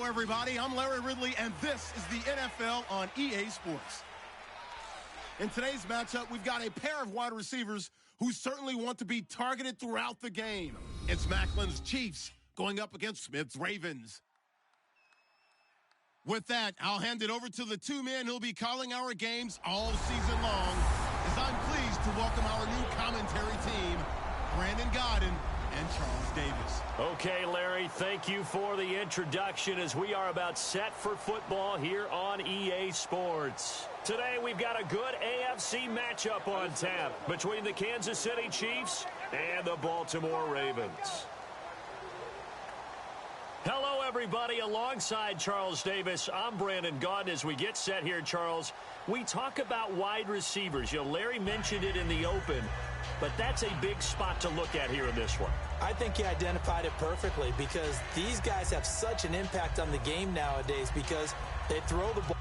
Hello, everybody. I'm Larry Ridley, and this is the NFL on EA Sports. In today's matchup, we've got a pair of wide receivers who certainly want to be targeted throughout the game. It's Macklin's Chiefs going up against Smith's Ravens. With that, I'll hand it over to the two men who'll be calling our games all season long, as I'm pleased to welcome our new commentary team, Brandon Godden and Charles Davis. Okay, Larry, thank you for the introduction as we are about set for football here on EA Sports. Today, we've got a good AFC matchup on tap between the Kansas City Chiefs and the Baltimore Ravens. Hello, everybody. Alongside Charles Davis, I'm Brandon Godden. As we get set here, Charles, we talk about wide receivers. You know, Larry mentioned it in the open, but that's a big spot to look at here in this one. I think he identified it perfectly because these guys have such an impact on the game nowadays because they throw the ball.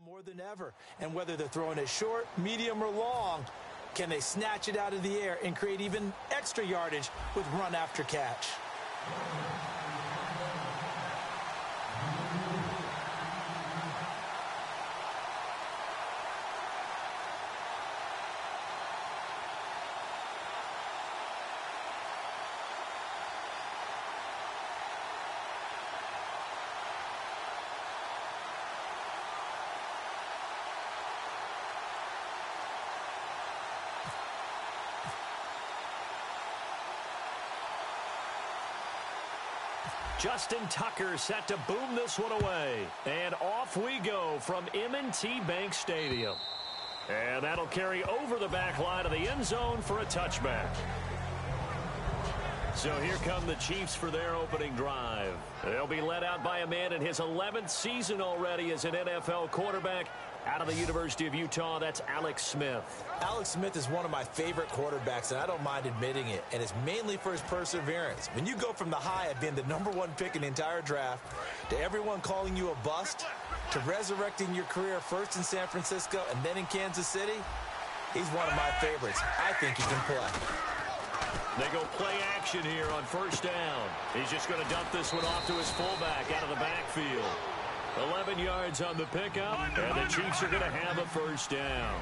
More than ever, and whether they're throwing it short, medium, or long, can they snatch it out of the air and create even extra yardage with run after catch? Justin Tucker set to boom this one away. And off we go from M&T Bank Stadium. And that'll carry over the back line of the end zone for a touchback. So here come the Chiefs for their opening drive. They'll be led out by a man in his 11th season already as an NFL quarterback. Out of the University of Utah, that's Alex Smith. Alex Smith is one of my favorite quarterbacks, and I don't mind admitting it. And it's mainly for his perseverance. When you go from the high of being the #1 pick in the entire draft to everyone calling you a bust to resurrecting your career first in San Francisco and then in Kansas City, he's one of my favorites. I think he can play. They go play action here on first down. He's just going to dump this one off to his fullback out of the backfield. 11 yards on the pickup, and the Chiefs are going to have a first down.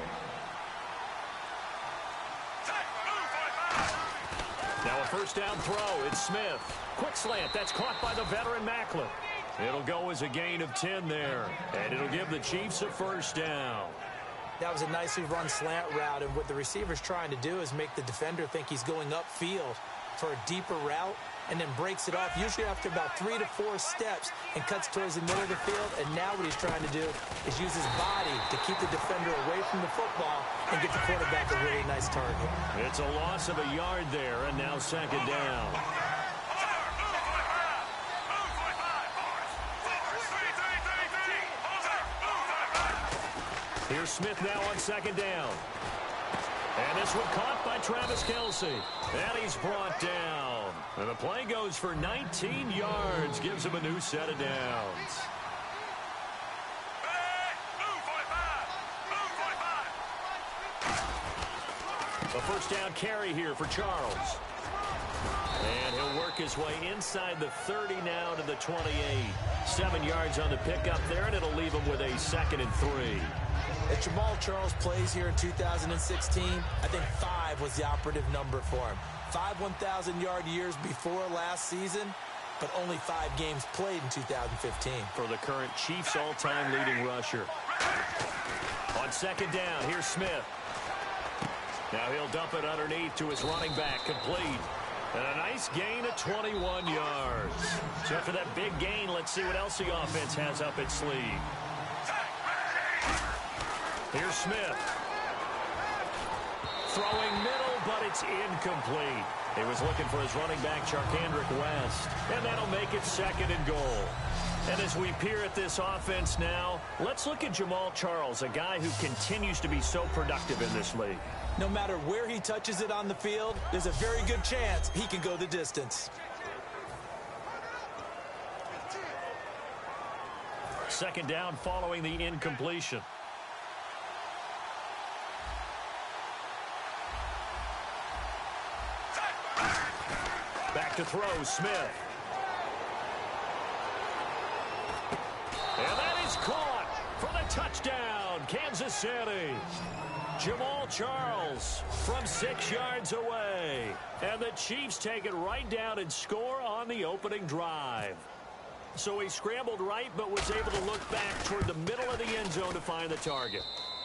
Now a first down throw. It's Smith. Quick slant. That's caught by the veteran Macklin. It'll go as a gain of 10 there, and it'll give the Chiefs a first down. That was a nicely run slant route, and what the receiver's trying to do is make the defender think he's going upfield. for a deeper route and then breaks it off, usually after about 3 to 4 steps, and cuts towards the middle of the field. And now what he's trying to do is use his body to keep the defender away from the football and get the quarterback a really nice target. It's a loss of a yard there, and now second down. Here's Smith now on second down. And this one caught by Travis Kelce. And he's brought down. And the play goes for 19 yards. Gives him a new set of downs. A first down carry here for Charles. And he'll work his way inside the 30 now to the 28. 7 yards on the pickup there, and it'll leave him with a 2nd and 3. As Jamal Charles plays here in 2016, I think 5 was the operative number for him. 5 1,000-yard years before last season, but only 5 games played in 2015. For the current Chiefs all-time leading rusher. On second down, here's Smith. Now he'll dump it underneath to his running back, complete. And a nice gain of 21 yards. So after that big gain, let's see what else the offense has up its sleeve. Here's Smith. Throwing middle, but it's incomplete. He was looking for his running back, Charkandrick West. And that'll make it 2nd and goal. And as we peer at this offense now, let's look at Jamal Charles, a guy who continues to be so productive in this league. No matter where he touches it on the field, there's a very good chance he can go the distance. Second down following the incompletion. Back to throw, Smith. And that is caught for the touchdown, Kansas City. Jamal Charles from 6 yards away. And the Chiefs take it right down and score on the opening drive. So he scrambled right, but was able to look back toward the middle of the end zone to find the target.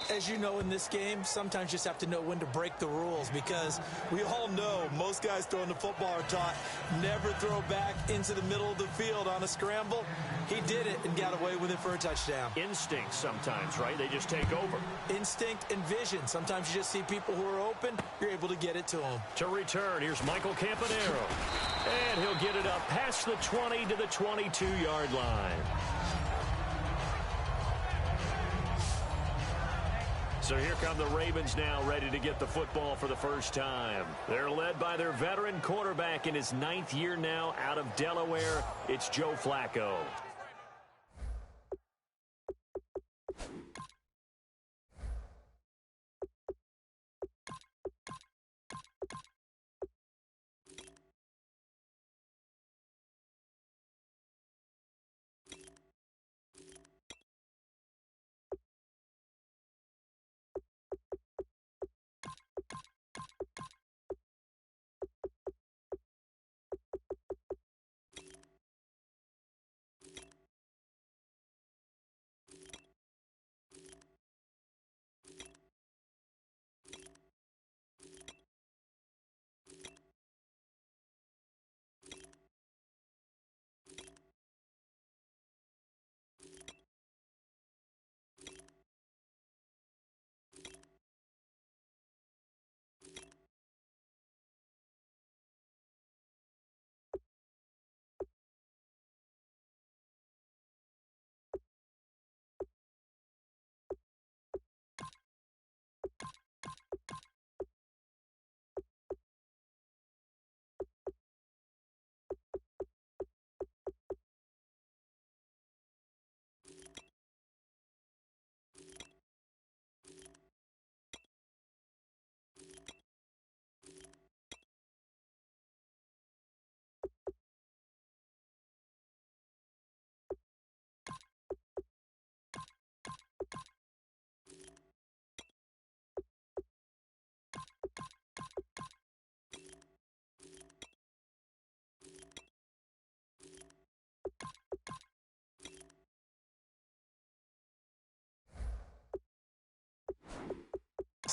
As you know, in this game, sometimes you just have to know when to break the rules, because we all know most guys throwing the football are taught never throw back into the middle of the field on a scramble. He did it and got away with it for a touchdown. Instinct sometimes, right? They just take over. Instinct and vision. Sometimes you just see people who are open, you're able to get it to them. To return, here's Michael Campanaro. And he'll get it up past the 20 to the 22-yard line. So here come the Ravens now, ready to get the football for the first time. They're led by their veteran quarterback in his 9th year now out of Delaware. It's Joe Flacco.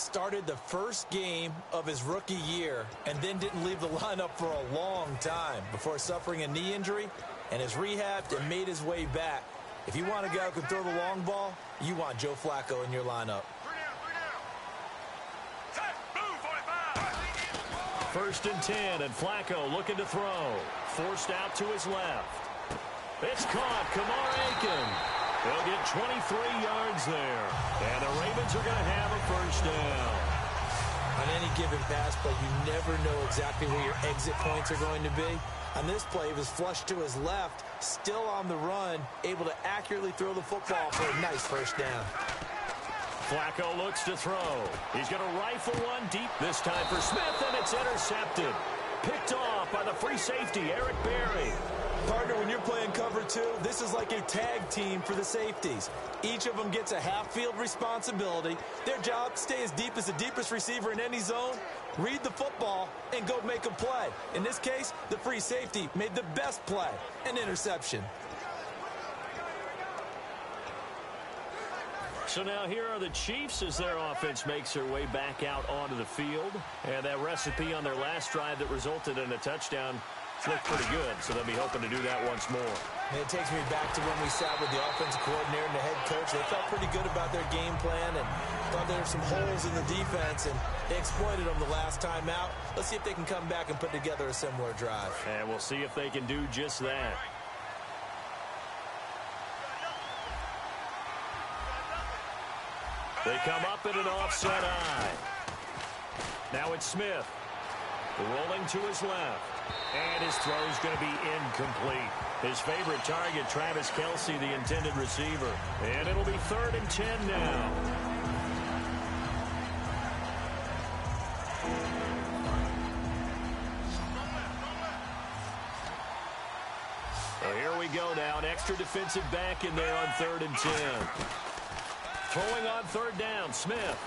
started the first game of his rookie year and then didn't leave the lineup for a long time before suffering a knee injury and has rehabbed and made his way back. If you want a guy who can throw the long ball, you want Joe Flacco in your lineup. First and 10, and Flacco looking to throw. Forced out to his left. It's caught. Kamar Aiken. They'll get 23 yards there. And the Ravens are going to have a first down. On any given pass play, you never know exactly where your exit points are going to be. On this play, he was flushed to his left, still on the run, able to accurately throw the football for a nice first down. Flacco looks to throw. He's going to rifle one deep this time for Smith, and it's intercepted. Picked off by the free safety, Eric Berry. Partner, when you're playing cover two, this is like a tag team for the safeties. Each of them gets a half-field responsibility. Their job, stay as deep as the deepest receiver in any zone, read the football, and go make a play. In this case, the free safety made the best play, an interception. So now here are the Chiefs as their offense makes their way back out onto the field. And that recipe on their last drive that resulted in a touchdown looked pretty good, so they'll be hoping to do that once more. And it takes me back to when we sat with the offensive coordinator and the head coach. They felt pretty good about their game plan and thought there were some holes in the defense, and they exploited them the last time out. Let's see if they can come back and put together a similar drive. And we'll see if they can do just that. They come up in an offset eye. Now it's Smith. Rolling to his left. And his throw is going to be incomplete. His favorite target, Travis Kelce, the intended receiver. And it'll be 3rd and 10 now. So here we go now. An extra defensive back in there on 3rd and 10. Throwing on 3rd down, Smith.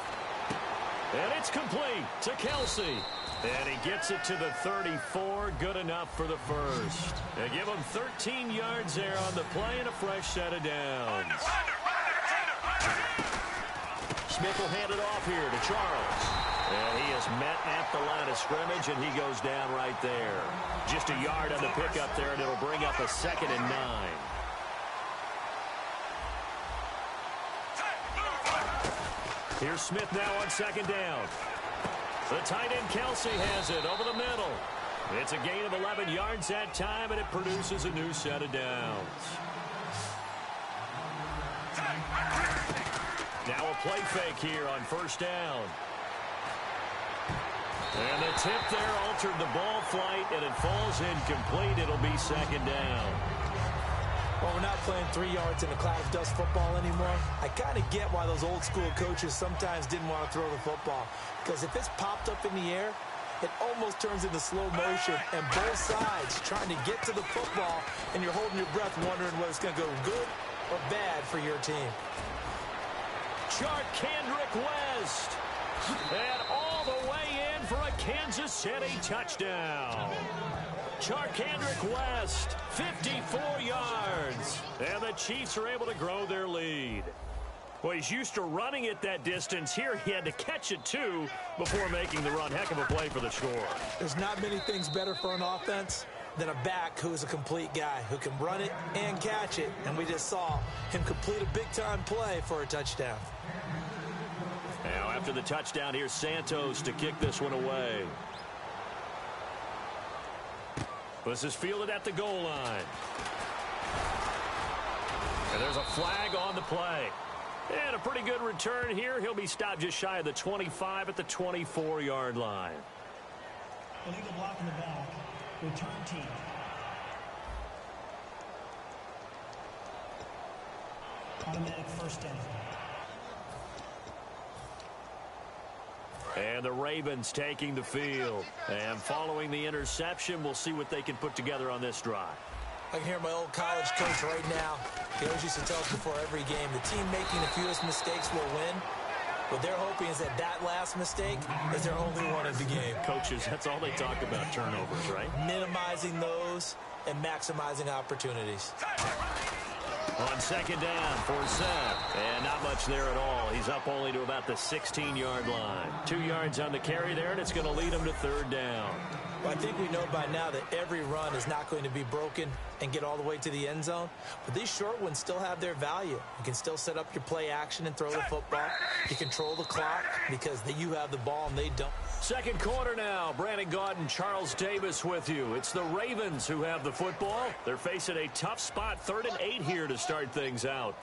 And it's complete to Kelce. And he gets it to the 34. Good enough for the first. They give him 13 yards there on the play and a fresh set of downs. Smith will hand it off here to Charles. And he is met at the line of scrimmage, and he goes down right there. Just a yard on the pickup there, and it'll bring up a 2nd and 9. Here's Smith now on 2nd down. The tight end Kelce has it over the middle. It's a gain of 11 yards that time, and it produces a new set of downs. Now a play fake here on 1st down. And the tip there altered the ball flight, and it falls incomplete. It'll be 2nd down. Well, we're not playing 3 yards in a cloud of dust football anymore. I kind of get why those old school coaches sometimes didn't want to throw the football. Because if it's popped up in the air, it almost turns into slow motion. And both sides trying to get to the football, and you're holding your breath wondering whether it's going to go good or bad for your team. Kendrick West. And all the way in for a Kansas City touchdown. Kendrick West, 54 yards. And the Chiefs are able to grow their lead. Well, he's used to running it that distance. Here he had to catch it, too, before making the run. Heck of a play for the score. There's not many things better for an offense than a back who is a complete guy who can run it and catch it. And we just saw him complete a big-time play for a touchdown. Now, after the touchdown, here's Santos to kick this one away. This is fielded at the goal line. And there's a flag on the play. And a pretty good return here. He'll be stopped just shy of the 25 at the 24-yard line. Illegal block in the back. Return team. Automatic 1st down. And the Ravens taking the field. And following the interception, we'll see what they can put together on this drive. I can hear my old college coach right now. He always used to tell us before every game, the team making the fewest mistakes will win. What they're hoping is that that last mistake is their only one of the game. Coaches, that's all they talk about, turnovers, right? Minimizing those and maximizing opportunities. On second down for Seth. And not much there at all. He's up only to about the 16-yard line. 2 yards on the carry there, and it's going to lead him to third down. Well, I think we know by now that every run is not going to be broken and get all the way to the end zone. But these short ones still have their value. You can still set up your play action and throw the football. You control the clock because you have the ball and they don't. Second quarter now. Brandon Gaudin, Charles Davis with you. It's the Ravens who have the football. They're facing a tough spot, 3rd and 8 here to start things out.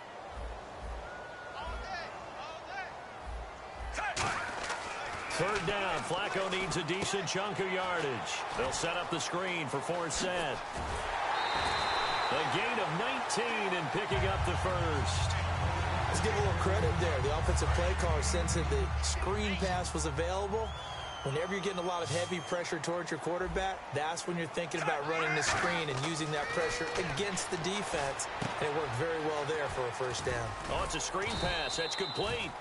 Third down. Flacco needs a decent chunk of yardage. They'll set up the screen for Forsett. A gain of 19 and picking up the first. Let's give a little credit there. The offensive play caller sensed that the screen pass was available. Whenever you're getting a lot of heavy pressure towards your quarterback, that's when you're thinking about running the screen and using that pressure against the defense. And it worked very well there for a first down. Oh, it's a screen pass. That's complete.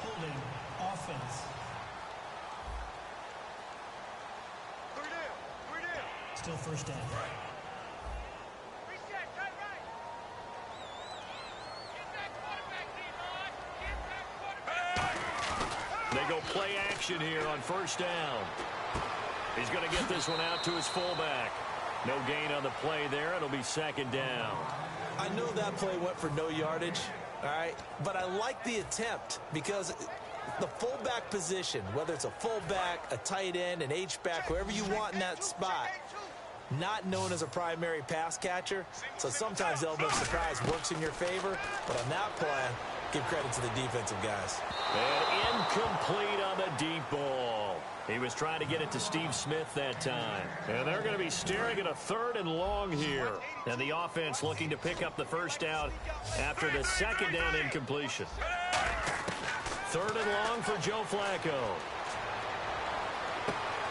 Holding offense. Still first down. They go play action here on first down. He's going to get this one out to his fullback. No gain on the play there. It'll be second down. I know that play went for no yardage, all right, but I like the attempt because the fullback position, whether it's a fullback, a tight end, an H-back, wherever you want in that spot, not known as a primary pass catcher, so sometimes the element of surprise works in your favor, but on that play, give credit to the defensive guys. And incomplete on the deep ball. He was trying to get it to Steve Smith that time. And they're going to be staring at a 3rd and long here. And the offense looking to pick up the first down after the second down incompletion. 3rd and long for Joe Flacco.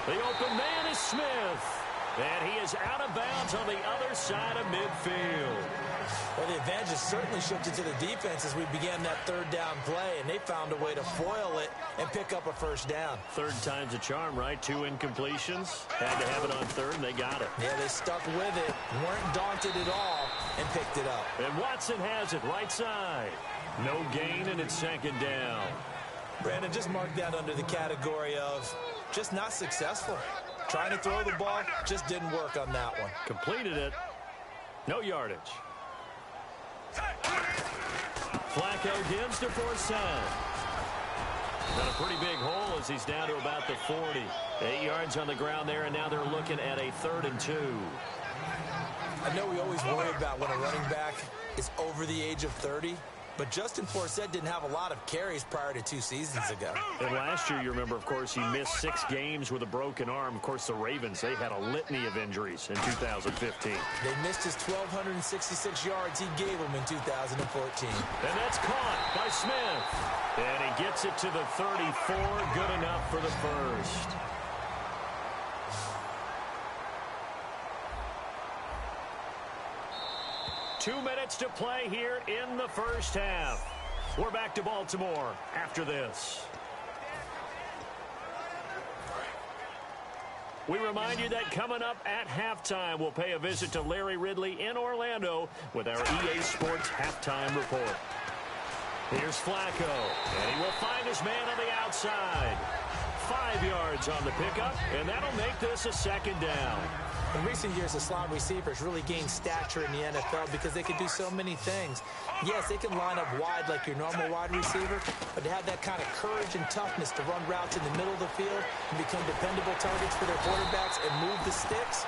The open man is Smith. And he is out of bounds on the other side of midfield. Well, the advantage certainly shifted to the defense as we began that 3rd down play, and they found a way to foil it and pick up a first down. 3rd time's a charm, right? 2 incompletions. Had to have it on 3rd, and they got it. Yeah, they stuck with it, weren't daunted at all, and picked it up. And Watson has it right side. No gain, and it's second down. Brandon, just mark that under the category of just not successful. Trying to throw the ball, just didn't work on that one. Completed it. No yardage. Flacco gives to Forsett. Got a pretty big hole as he's down to about the 40. 8 yards on the ground there, and now they're looking at a 3rd and 2. I know we always worry about when a running back is over the age of 30, but Justin Forsett didn't have a lot of carries prior to 2 seasons ago. And last year, you remember, of course, he missed 6 games with a broken arm. Of course, the Ravens, they had a litany of injuries in 2015. They missed his 1,266 yards he gave them in 2014. And that's caught by Smith. And he gets it to the 34. Good enough for the first. Two minutes to play here in the first half. We're back to Baltimore after this. We remind you that coming up at halftime, we'll pay a visit to Larry Ridley in Orlando with our EA Sports Halftime Report. Here's Flacco, and he will find his man on the outside. 5 yards on the pickup, and that'll make this a second down. In recent years, the slot receivers really gained stature in the NFL because they can do so many things. Yes, they can line up wide like your normal wide receiver, but to have that kind of courage and toughness to run routes in the middle of the field and become dependable targets for their quarterbacks and move the sticks,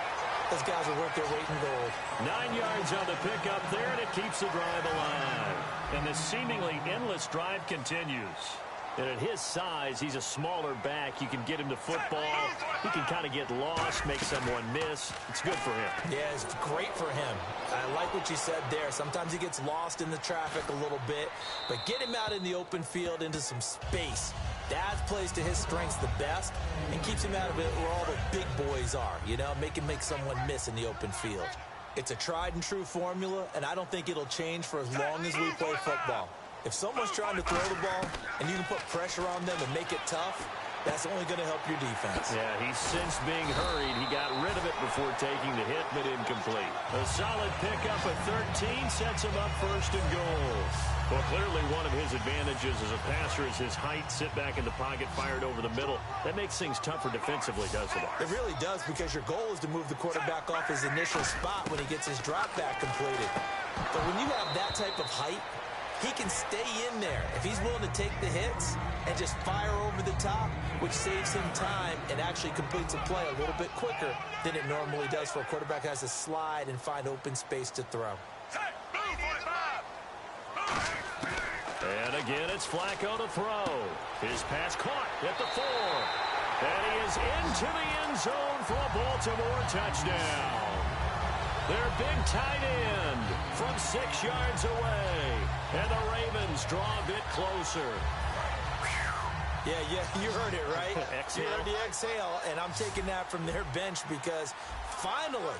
those guys are worth their weight in gold. 9 yards on the pickup there, and it keeps the drive alive. And the seemingly endless drive continues. And at his size, he's a smaller back. You can get him to football. He can kind of get lost, make someone miss. It's good for him. Yeah, it's great for him. I like what you said there. Sometimes he gets lost in the traffic a little bit, but get him out in the open field into some space. That plays to his strengths the best and keeps him out of it where all the big boys are, you know, make someone miss in the open field. It's a tried and true formula, and I don't think it'll change for as long as we play football. If someone's trying to throw the ball and you can put pressure on them and make it tough, That's only going to help your defense. Yeah, he sensed being hurried. He got rid of it before taking the hit, but incomplete. A solid pickup of 13 sets him up first and goal. Well, clearly one of his advantages as a passer is his height. Sit back in the pocket, fired over the middle. That makes things tougher defensively, doesn't it? It really does, because your goal is to move the quarterback off his initial spot when he gets his drop back completed. But when you have that type of height, he can stay in there if he's willing to take the hits and just fire over the top, which saves him time and actually completes a play a little bit quicker than it normally does for a quarterback who has to slide and find open space to throw. And again, it's Flacco to throw. His pass caught at the 4. And he is into the end zone for a Baltimore touchdown. Their big tight end from 6 yards away. And the Ravens draw a bit closer. Yeah, you heard it, right? Exhale. You heard the exhale, and I'm taking that from their bench because finally,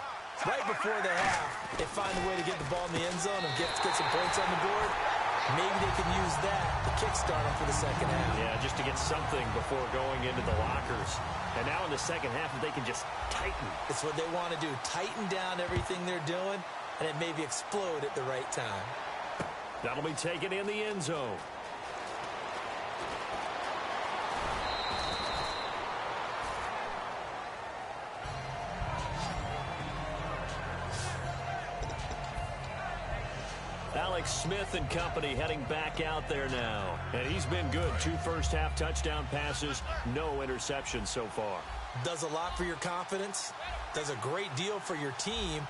right before the half, they find a way to get the ball in the end zone and get some points on the board. Maybe they can use that to kickstart them for the second half. Yeah, just to get something before going into the lockers. And now in the second half, if they can just tighten. It's what they want to do. Tighten down everything they're doing, and it maybe explode at the right time. That'll be taken in the end zone. Alex Smith and company heading back out there now. And he's been good. 2 first-half touchdown passes, no interceptions so far. Does a lot for your confidence. Does a great deal for your team.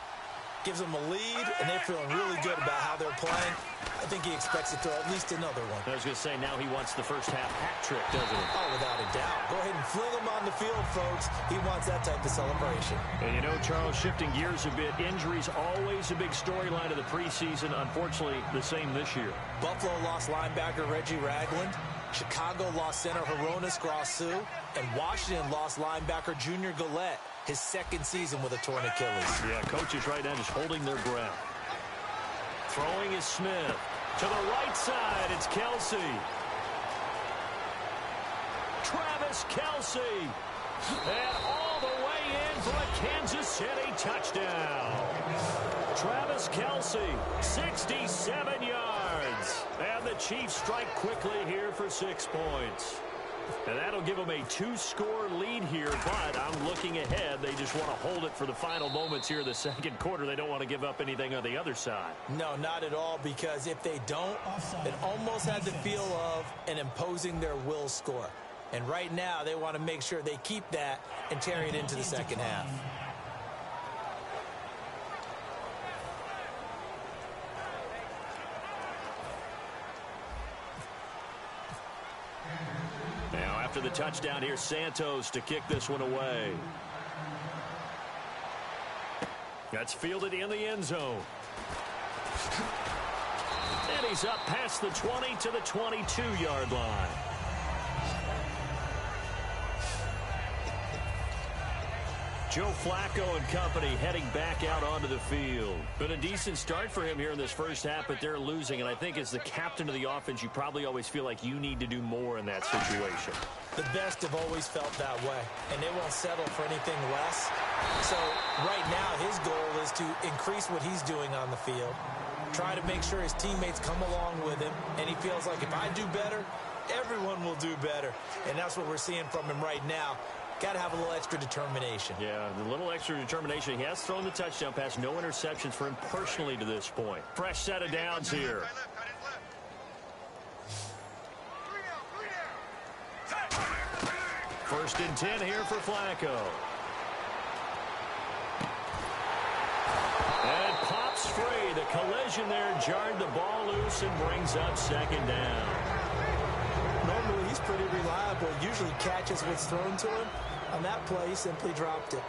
Gives them a lead, and they're feeling really good about how they're playing. I think he expects to throw at least another one. I was going to say, now he wants the first-half hat trick, doesn't he? Oh, without a doubt. Go ahead and fling him on the field, folks. He wants that type of celebration. And you know, Charles, shifting gears a bit, injuries always a big storyline of the preseason. Unfortunately, the same this year. Buffalo lost linebacker Reggie Ragland. Chicago lost center Hronis Grasu. And Washington lost linebacker Junior Gillette, his second season with a torn Achilles. Yeah, coaches right now just holding their breath. Throwing is Smith. To the right side, it's Kelsey. Travis Kelsey. And all the way in for a Kansas City touchdown. Travis Kelsey, 67 yards. And the Chiefs strike quickly here for 6 points. And that'll give them a 2-score lead here, but I'm looking ahead. They just want to hold it for the final moments here in the second quarter. They don't want to give up anything on the other side. No, not at all, because if they don't, it almost had the feel of an imposing their will score. And right now, they want to make sure they keep that and carry it into the second half. Now, after the touchdown here, Santos to kick this one away. That's fielded in the end zone. And he's up past the 20 to the 22-yard line. Joe Flacco and company heading back out onto the field. Been a decent start for him here in this first half, but they're losing. And I think as the captain of the offense, you probably always feel like you need to do more in that situation. The best have always felt that way, and they won't settle for anything less. So right now, his goal is to increase what he's doing on the field, try to make sure his teammates come along with him, and he feels like if I do better, everyone will do better. And that's what we're seeing from him right now. Got to have a little extra determination. Yeah, a little extra determination. He has thrown the touchdown pass. No interceptions for him personally to this point. Fresh set of downs here. First and 10 here for Flacco. And it pops free. The collision there jarred the ball loose and brings up second down. Normally, he's pretty reliable. Usually catches what's thrown to him. On that play, he simply dropped it.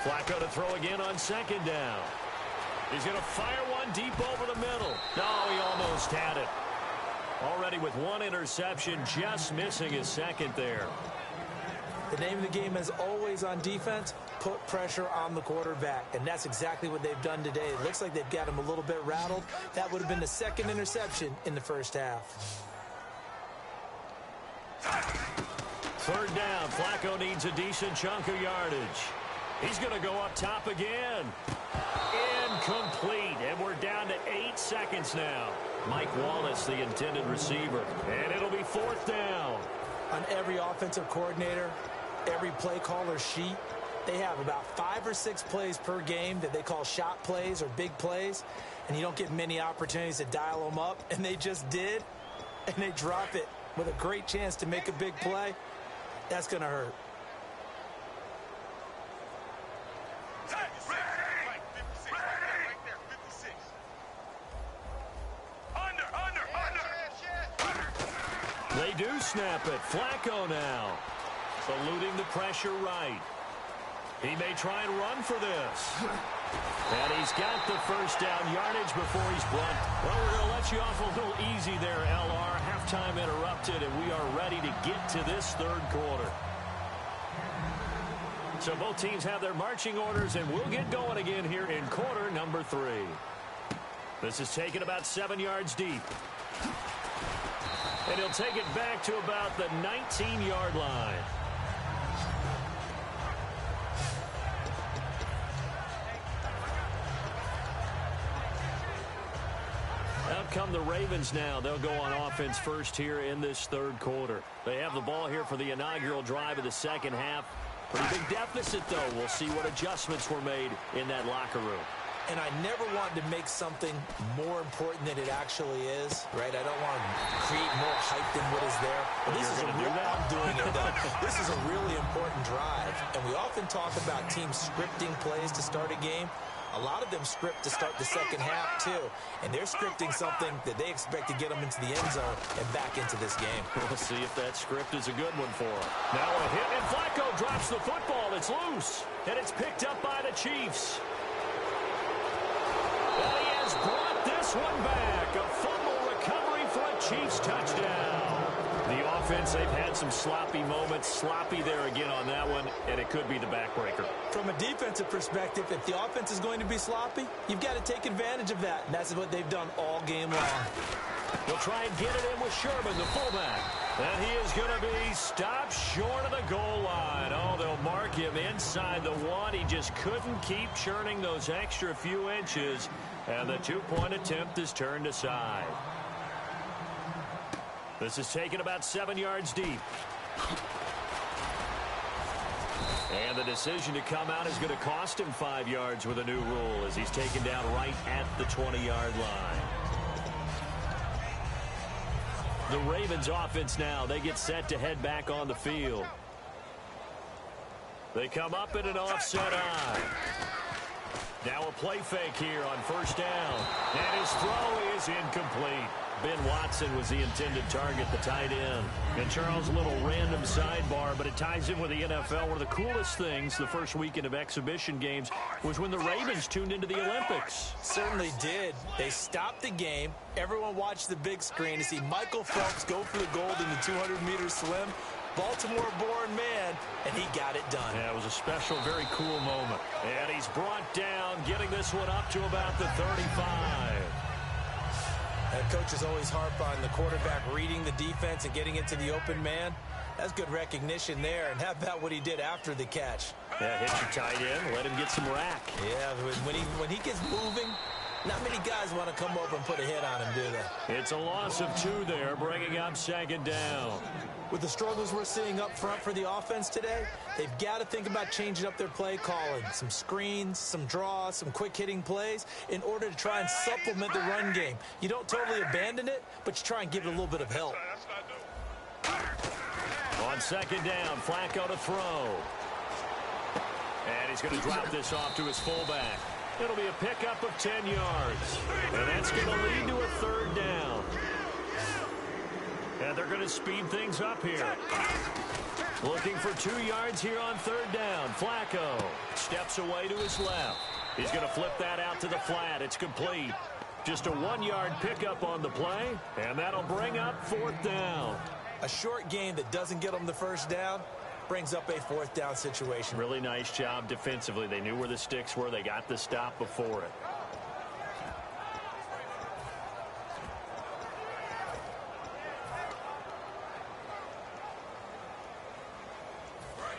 Flacco to throw again on second down. He's going to fire one deep over the middle. No, he almost had it. Already with one interception, just missing his second there. The name of the game is always on defense. put pressure on the quarterback, and that's exactly what they've done today. It looks like they've got him a little bit rattled. That would have been the second interception in the first half. Third down. Flacco needs a decent chunk of yardage. He's going to go up top again. Incomplete. And we're down to 8 seconds now. Mike Wallace, the intended receiver. And it'll be fourth down. On every offensive coordinator, every play caller sheet, they have about 5 or 6 plays per game that they call shot plays or big plays. And you don't get many opportunities to dial them up. And they just did. And they drop it with a great chance to make a big play. That's going to hurt. They do snap it. Flacco now. Eluding the pressure right. He may try and run for this. And he's got the first down yardage before he's blunt. Well, we're going to let you off a little easy there, LR. Halftime interrupted, and we are ready to get to this third quarter. So both teams have their marching orders, and we'll get going again here in quarter number 3. This is taken about 7 yards deep. And he'll take it back to about the 19-yard line. Out come the Ravens now. They'll go on offense first here in this third quarter. They have the ball here for the inaugural drive of the second half. Pretty big deficit, though. We'll see what adjustments were made in that locker room. And I never wanted to make something more important than it actually is, right? I don't want to create more hype than what is there. But this is I'm doing it, though. This is a really important drive. And we often talk about teams scripting plays to start a game. A lot of them script to start the second half, too. And they're scripting something that they expect to get them into the end zone and back into this game. We'll see if that script is a good one for them. Now a hit, and Flacco drops the football. It's loose, and it's picked up by the Chiefs. And he has brought this one back. A fumble recovery for a Chiefs touchdown. The offense, they've had some sloppy moments. Sloppy there again on that one, and it could be the backbreaker. From a defensive perspective, if the offense is going to be sloppy, you've got to take advantage of that. And that's what they've done all game long. They'll try and get it in with Sherman, the fullback. And he is going to be stopped short of the goal line. Oh, they'll mark him inside the 1. He just couldn't keep churning those extra few inches. And the 2-point attempt is turned aside. This is taken about 7 yards deep. And the decision to come out is going to cost him 5 yards with a new rule as he's taken down right at the 20-yard line. The Ravens offense now, they get set to head back on the field. They come up in an offset eye. Now a play fake here on first down. And his throw is incomplete. Ben Watson was the intended target, the tight end. And Charles, a little random sidebar, but it ties in with the NFL. One of the coolest things the first weekend of exhibition games was when the Ravens tuned into the Olympics. Certainly did. They stopped the game. Everyone watched the big screen to see Michael Phelps go for the gold in the 200-meter swim. Baltimore-born man, and he got it done. Yeah, it was a special, very cool moment. And he's brought down, getting this one up to about the 35. And coaches always harp on the quarterback reading the defense and getting into the open man. That's good recognition there. And how about what he did after the catch? Yeah, hit your tight end, let him get some rack. Yeah, when he gets moving, not many guys want to come over and put a hit on him, do they? It's a loss of 2 there, bringing up second down. With the struggles we're seeing up front for the offense today, they've got to think about changing up their play calling. Some screens, some draws, some quick-hitting plays in order to try and supplement the run game. You don't totally abandon it, but you try and give it a little bit of help. On second down, Flacco to throw. And he's going to drop this off to his fullback. It'll be a pickup of 10 yards. And that's going to lead to a third down. And they're going to speed things up here. Looking for 2 yards here on third down. Flacco steps away to his left. He's going to flip that out to the flat. It's complete. Just a 1-yard pickup on the play, and that'll bring up fourth down. A short game that doesn't get them the first down, brings up a fourth down situation. Really nice job defensively. They knew where the sticks were. They got the stop before it.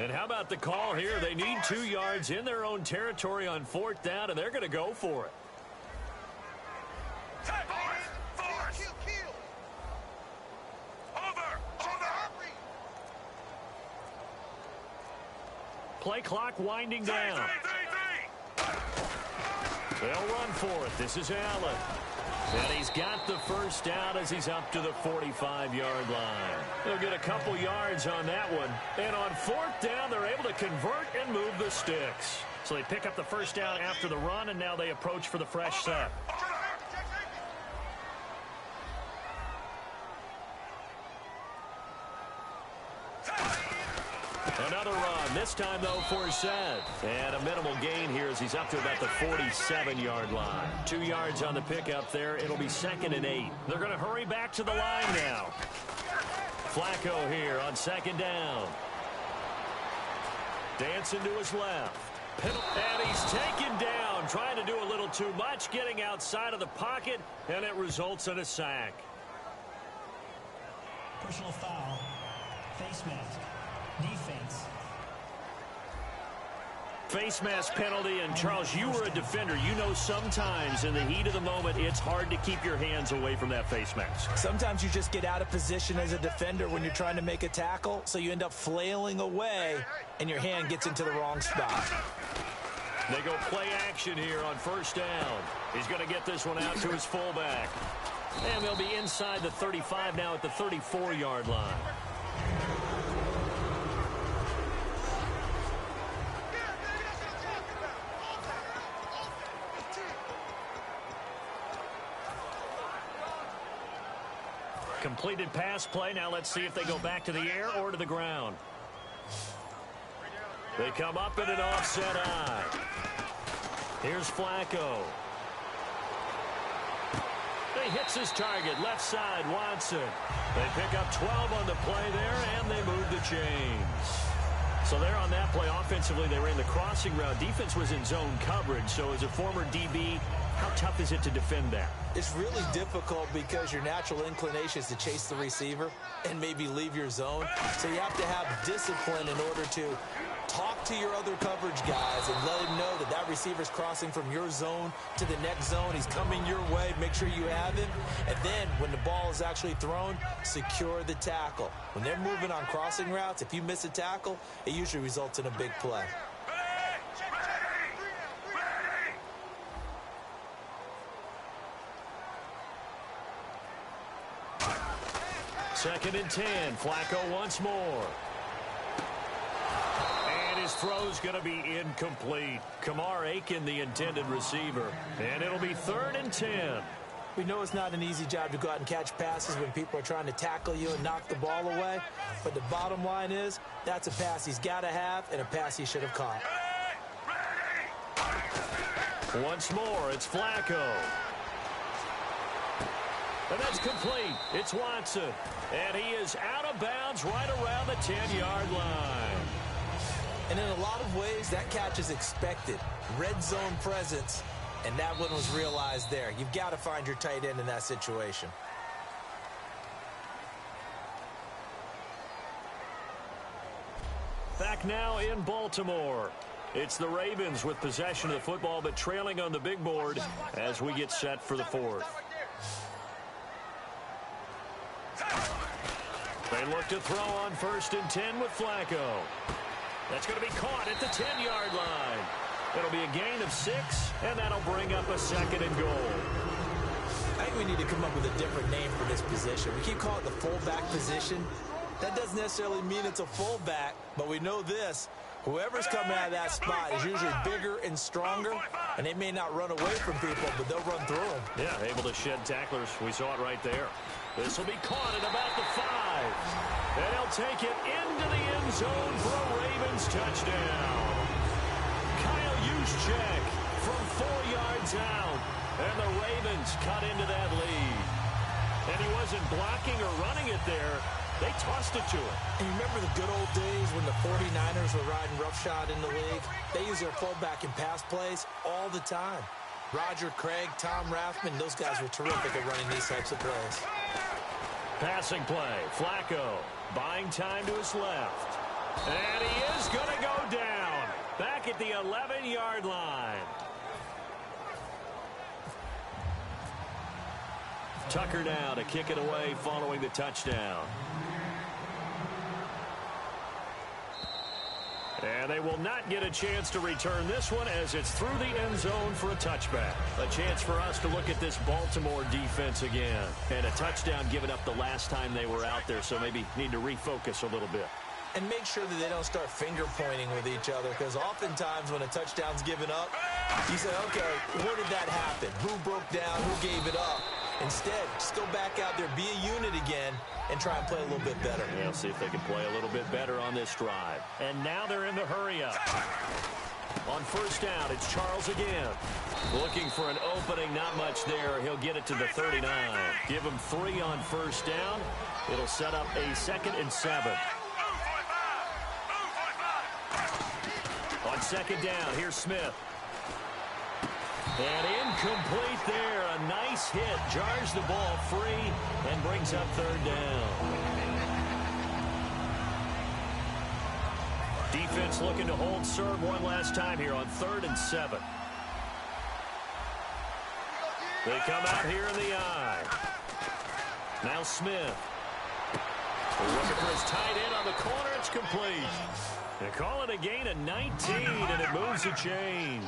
And how about the call here? They need 2 yards in their own territory on fourth down, and they're going to go for it. Play clock winding down. They'll run for it. This is Allen. And he's got the first down as he's up to the 45-yard line. They'll get a couple yards on that one. And on fourth down, they're able to convert and move the sticks. So they pick up the first down after the run, and now they approach for the fresh set. Another run, this time, though, for Seth. And a minimal gain here as he's up to about the 47-yard line. 2 yards on the pickup there. It'll be 2nd and 8. They're going to hurry back to the line now. Flacco here on 2nd down. Dancing to his left. And he's taken down, trying to do a little too much, getting outside of the pocket, and it results in a sack. Personal foul. Face mask. Defense. Face mask penalty, and Charles, you were a defender. You know sometimes in the heat of the moment, it's hard to keep your hands away from that face mask. Sometimes you just get out of position as a defender when you're trying to make a tackle, so you end up flailing away, and your hand gets into the wrong spot. They go play action here on first down. He's going to get this one out to his fullback. And they'll be inside the 35 now at the 34-yard line. Completed pass play. Now let's see if they go back to the air or to the ground. They come up in an offset eye. Here's Flacco. He hits his target, left side, Watson. They pick up 12 on the play there, and they move the chains. So there on that play, offensively, they ran the crossing route. Defense was in zone coverage, so as a former DB, how tough is it to defend that? It's really difficult because your natural inclination is to chase the receiver and maybe leave your zone. So you have to have discipline in order to talk to your other coverage guys and let him know that that receiver's crossing from your zone to the next zone. He's coming your way. Make sure you have him. And then when the ball is actually thrown, secure the tackle. When they're moving on crossing routes, if you miss a tackle, it usually results in a big play. Second and 10. Flacco once more. And his throw's going to be incomplete. Kamar Aiken, the intended receiver. And it'll be 3rd and 10. We know it's not an easy job to go out and catch passes when people are trying to tackle you and knock the ball away. But the bottom line is, that's a pass he's got to have and a pass he should have caught. Once more, it's Flacco. And that's complete. It's Watson. And he is out of bounds right around the 10-yard line. And in a lot of ways, that catch is expected. Red zone presence, and that one was realized there. You've got to find your tight end in that situation. Back now in Baltimore. It's the Ravens with possession of the football, but trailing on the big board as we get set for the fourth. They look to throw on 1st and 10 with Flacco. That's going to be caught at the 10-yard line. It'll be a gain of 6, and that'll bring up a 2nd and goal. I think we need to come up with a different name for this position. We keep calling it the fullback position. That doesn't necessarily mean it's a fullback, but we know this. Whoever's coming out of that spot is usually bigger and stronger, and they may not run away from people, but they'll run through them. Yeah, able to shed tacklers. We saw it right there. This will be caught at about the 5. And he'll take it into the end zone for a Ravens touchdown. Kyle Juszczyk from 4 yards out. And the Ravens cut into that lead. And he wasn't blocking or running it there. They tossed it to him. And you remember the good old days when the 49ers were riding roughshod in the league? They use their fullback in pass plays all the time. Roger Craig, Tom Rathman, those guys were terrific at running these types of plays. Passing play. Flacco buying time to his left. And he is going to go down. Back at the 11-yard line. Tucker now to kick it away following the touchdown. And they will not get a chance to return this one as it's through the end zone for a touchback. A chance for us to look at this Baltimore defense again. And a touchdown given up the last time they were out there, so maybe need to refocus a little bit. And make sure that they don't start finger-pointing with each other, because oftentimes when a touchdown's given up, you say, okay, where did that happen? Who broke down? Who gave it up? Instead, just go back out there, be a unit again, and try and play a little bit better. Yeah, see if they can play a little bit better on this drive. And now they're in the hurry-up. On first down, it's Charles again. Looking for an opening, not much there. He'll get it to the 39. Give him 3 on first down. It'll set up a 2nd and 7. On second down, here's Smith. And incomplete there. A nice hit. Jars the ball free and brings up 3rd down. Defense looking to hold serve one last time here on 3rd and 7. They come out here in the eye. Now Smith. Looking for his tight end on the corner. It's complete. They call it a gain of 19, and it moves the chains.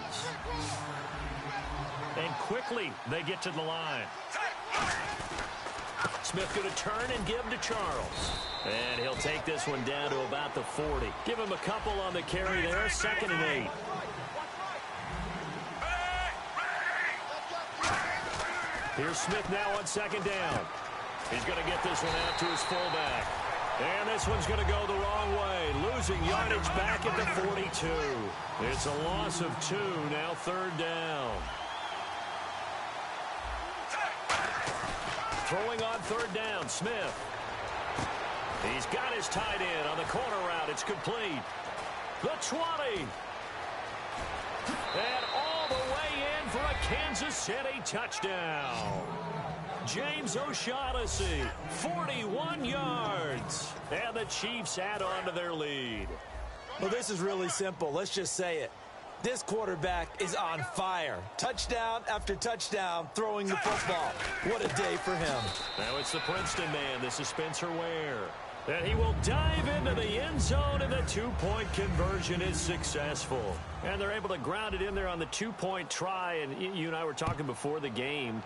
And quickly, they get to the line. Smith going to turn and give to Charles. And he'll take this one down to about the 40. Give him a couple on the carry there, 2nd and 8. Here's Smith now on 2nd down. He's going to get this one out to his fullback. And this one's going to go the wrong way. Losing yardage back at the 42. It's a loss of 2, now 3rd down. Throwing on 3rd down, Smith. He's got his tight end on the corner route. It's complete. The 20. And all the way in for a Kansas City touchdown. James O'Shaughnessy, 41 yards. And the Chiefs add on to their lead. Well, this is really simple. Let's just say it. This quarterback is on fire. Touchdown after touchdown, throwing the football. What a day for him. Now it's the Princeton man. This is Spencer Ware. And he will dive into the end zone, and the 2-point conversion is successful. And they're able to ground it in there on the 2-point try. And you and I were talking before the game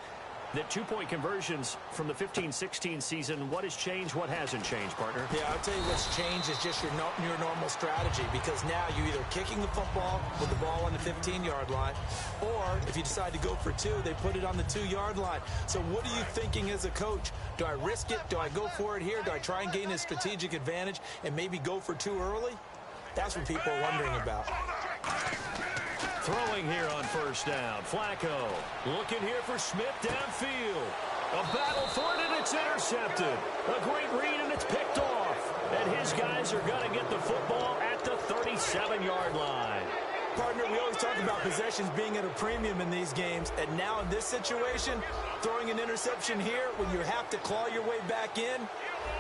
that 2-point conversions from the 15-16 season, what has changed, what hasn't changed, partner? Yeah, I'll tell you what's changed is just your normal strategy, because now you're either kicking the football with the ball on the 15-yard line, or if you decide to go for 2, they put it on the 2-yard line. So what are you thinking as a coach? Do I risk it? Do I go for it here? Do I try and gain a strategic advantage and maybe go for 2 early? That's what people are wondering about. Throwing here on first down. Flacco looking here for Smith downfield. A battle for it, and it's intercepted. A great read, and it's picked off. And his guys are going to get the football at the 37-yard line. Partner, we always talk about possessions being at a premium in these games. And now in this situation, throwing an interception here when you have to claw your way back in,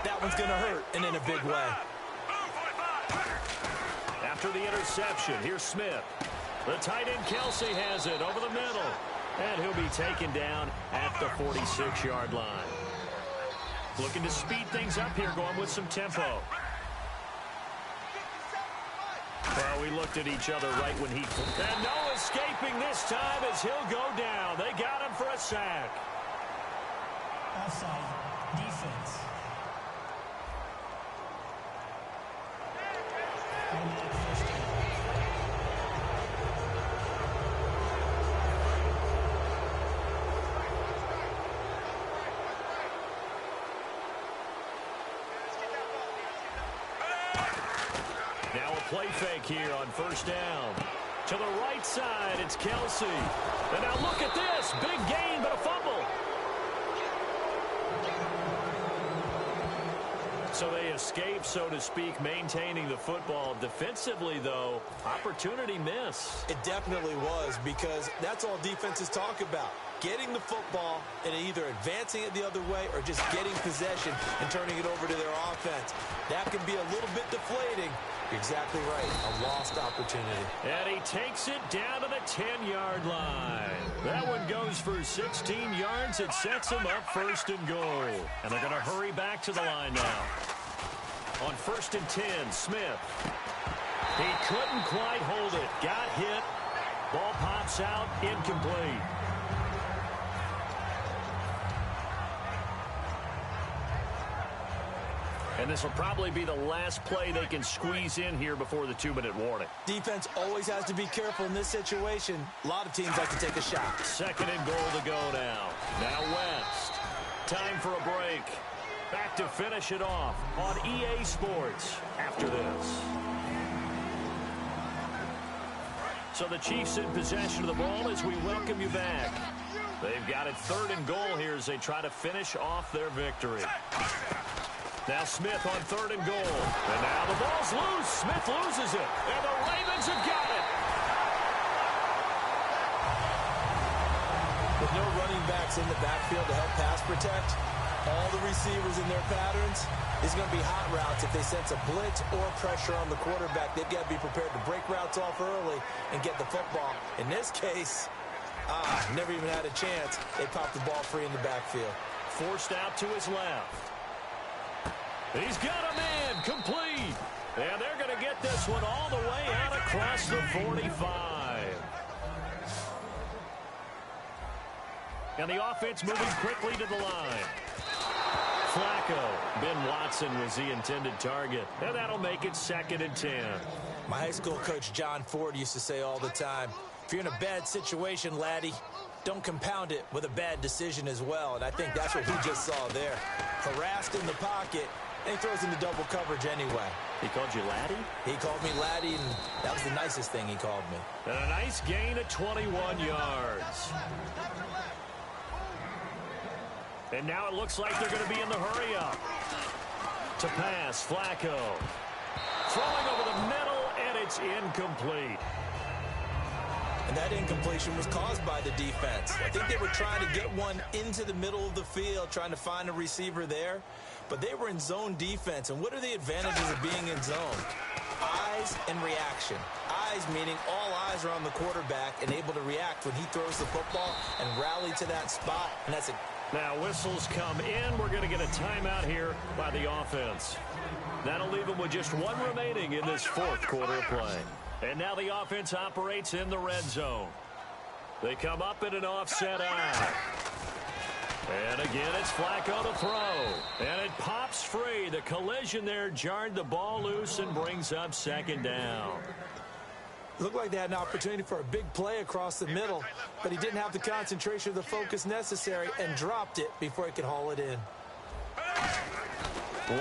that one's going to hurt, and in a big way. After the interception, here's Smith. The tight end Kelsey has it over the middle. And he'll be taken down at the 46-yard line. Looking to speed things up here, going with some tempo. Well, we looked at each other right when he... And no escaping this time as he'll go down. They got him for a sack. Offside, defense. Now a play fake here on first down. To the right side, it's Kelsey. And now look at this. Big gain, but a fumble. So they escape, so to speak, maintaining the football. Defensively, though, opportunity miss. It definitely was, because that's all defenses talk about. Getting the football and either advancing it the other way or just getting possession and turning it over to their offense. That can be a little bit deflating. You're exactly right. A lost opportunity. And he takes it down to the 10-yard line. That one goes for 16 yards. It sets him up 1st and goal. And they're going to hurry back to the line now. On 1st and 10, Smith. He couldn't quite hold it. Got hit. Ball pops out. Incomplete. And this will probably be the last play they can squeeze in here before the 2-minute warning. Defense always has to be careful in this situation. A lot of teams like to take a shot. 2nd and goal to go now. Now West. Time for a break. Back to finish it off on EA Sports after this. So the Chiefs in possession of the ball as we welcome you back. They've got it 3rd and goal here as they try to finish off their victory. Now Smith on 3rd and goal. And now the ball's loose. Smith loses it. And the Ravens have got it. With no running backs in the backfield to help pass protect, all the receivers in their patterns, it's going to be hot routes if they sense a blitz or pressure on the quarterback. They've got to be prepared to break routes off early and get the football. In this case, never even had a chance. They popped the ball free in the backfield. Forced out to his left. He's got a man, complete. And they're going to get this one all the way out across the 45. And the offense moving quickly to the line. Flacco. Ben Watson was the intended target. And that'll make it 2nd and 10. My high school coach, John Ford, used to say all the time, if you're in a bad situation, laddie, don't compound it with a bad decision as well. And I think that's what we just saw there. Harassed in the pocket. And he throws into double coverage anyway. He called you laddie? He called me laddie, and that was the nicest thing he called me. And a nice gain of 21 yards. And now it looks like they're going to be in the hurry-up. To pass, Flacco. Throwing over the middle, and it's incomplete. And that incompletion was caused by the defense. I think they were trying to get one into the middle of the field, trying to find a receiver there. But they were in zone defense. And what are the advantages of being in zone? Eyes and reaction. Eyes meaning all eyes are on the quarterback and able to react when he throws the football and rally to that spot. And that's it. Now whistles come in. We're going to get a timeout here by the offense. That'll leave them with just one remaining in this 4th quarter of play. And now the offense operates in the red zone. They come up in an offset eye. And again, it's Flacco to throw. And it pops free. The collision there jarred the ball loose and brings up 2nd down. Looked like they had an opportunity for a big play across the middle, but he didn't have the concentration or the focus necessary and dropped it before he could haul it in.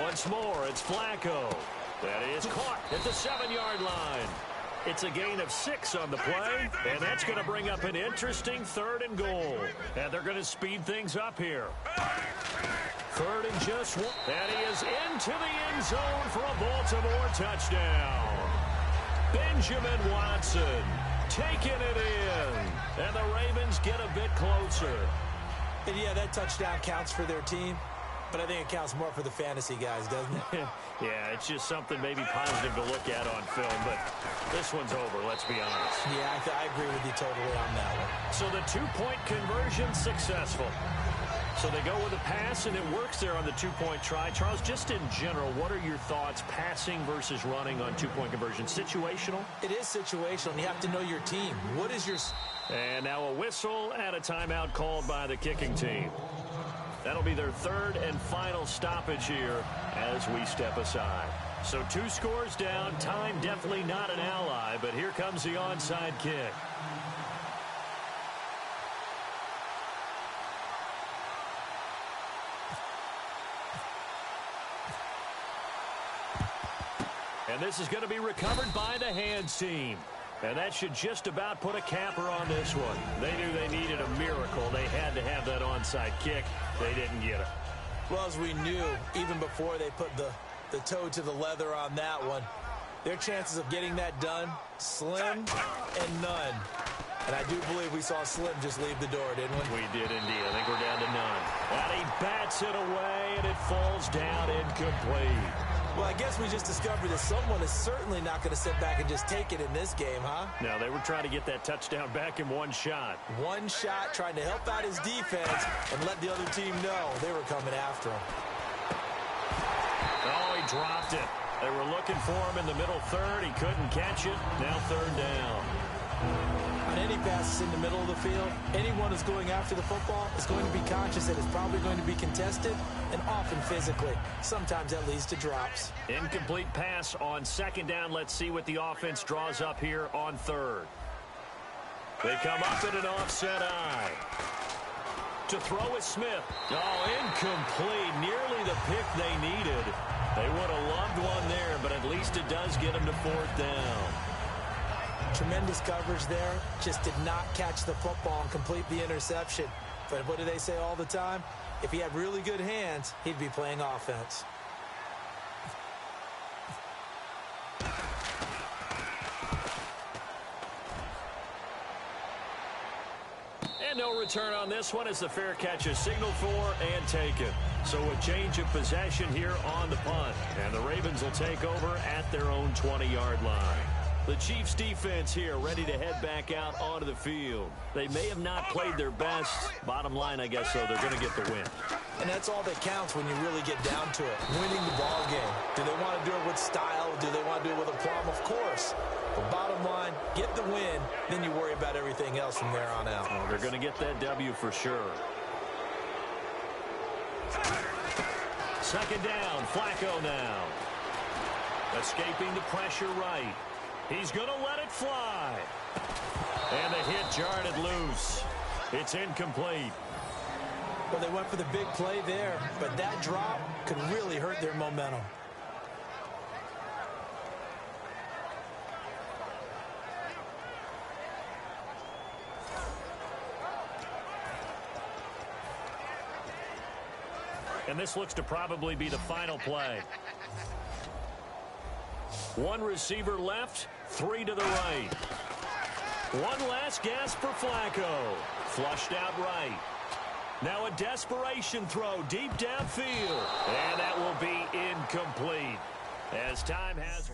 Once more, it's Flacco. That is caught at the 7-yard line. It's a gain of 6 on the play, and that's going to bring up an interesting 3rd and goal. And they're going to speed things up here. 3rd and just 1. And he is into the end zone for a Baltimore touchdown. Benjamin Watson taking it in. And the Ravens get a bit closer. And yeah, that touchdown counts for their team. But I think it counts more for the fantasy guys, doesn't it? Yeah, it's just something maybe positive to look at on film, but this one's over, let's be honest. Yeah, I agree with you totally on that one. So the 2-point conversion successful. So they go with a pass, and it works there on the 2-point try. Charles, just in general, what are your thoughts passing versus running on 2-point conversion? Situational? It is situational, and you have to know your team. What is your... And now a whistle and a timeout called by the kicking team. That'll be their 3rd and final stoppage here as we step aside. So 2 scores down. Time definitely not an ally, but here comes the onside kick. And this is going to be recovered by the hands team. And that should just about put a capper on this one. They knew they needed a miracle. They had to have that onside kick. They didn't get it. Well, as we knew, even before they put the toe to the leather on that one, their chances of getting that done, slim and none. And I do believe we saw Slim just leave the door, didn't we? We did indeed. I think we're down to none. And he bats it away, and it falls down incomplete. Well, I guess we just discovered that someone is certainly not going to sit back and just take it in this game, huh? No, they were trying to get that touchdown back in one shot. One shot, trying to help out his defense and let the other team know they were coming after him. Oh, he dropped it. They were looking for him in the middle third. He couldn't catch it. Now third down. On any passes in the middle of the field, anyone who's going after the football is going to be conscious that it's probably going to be contested and often physically. Sometimes that leads to drops. Incomplete pass on second down. Let's see what the offense draws up here on third. They come up in an offset eye. To throw is Smith. Oh, incomplete. Nearly the pick they needed. They would have loved one there, but at least it does get them to fourth down. Tremendous coverage there. Just did not catch the football and complete the interception. But what do they say all the time? If he had really good hands, he'd be playing offense. And no return on this one as the fair catch is signaled for and taken. So a change of possession here on the punt. And the Ravens will take over at their own 20-yard line. The Chiefs defense here ready to head back out onto the field. They may have not played their best. Bottom line, I guess, so they're going to get the win. And that's all that counts when you really get down to it. Winning the ball game. Do they want to do it with style? Do they want to do it with aplomb? Of course. But bottom line, get the win, then you worry about everything else from there on out. Oh, they're going to get that W for sure. Second down, Flacco now. Escaping the pressure right. He's going to let it fly. And the hit jarred it loose. It's incomplete. Well, they went for the big play there, but that drop could really hurt their momentum. And this looks to probably be the final play. One receiver left, three to the right. One last gasp for Flacco. Flushed out right. Now a desperation throw deep downfield. And that will be incomplete as time has...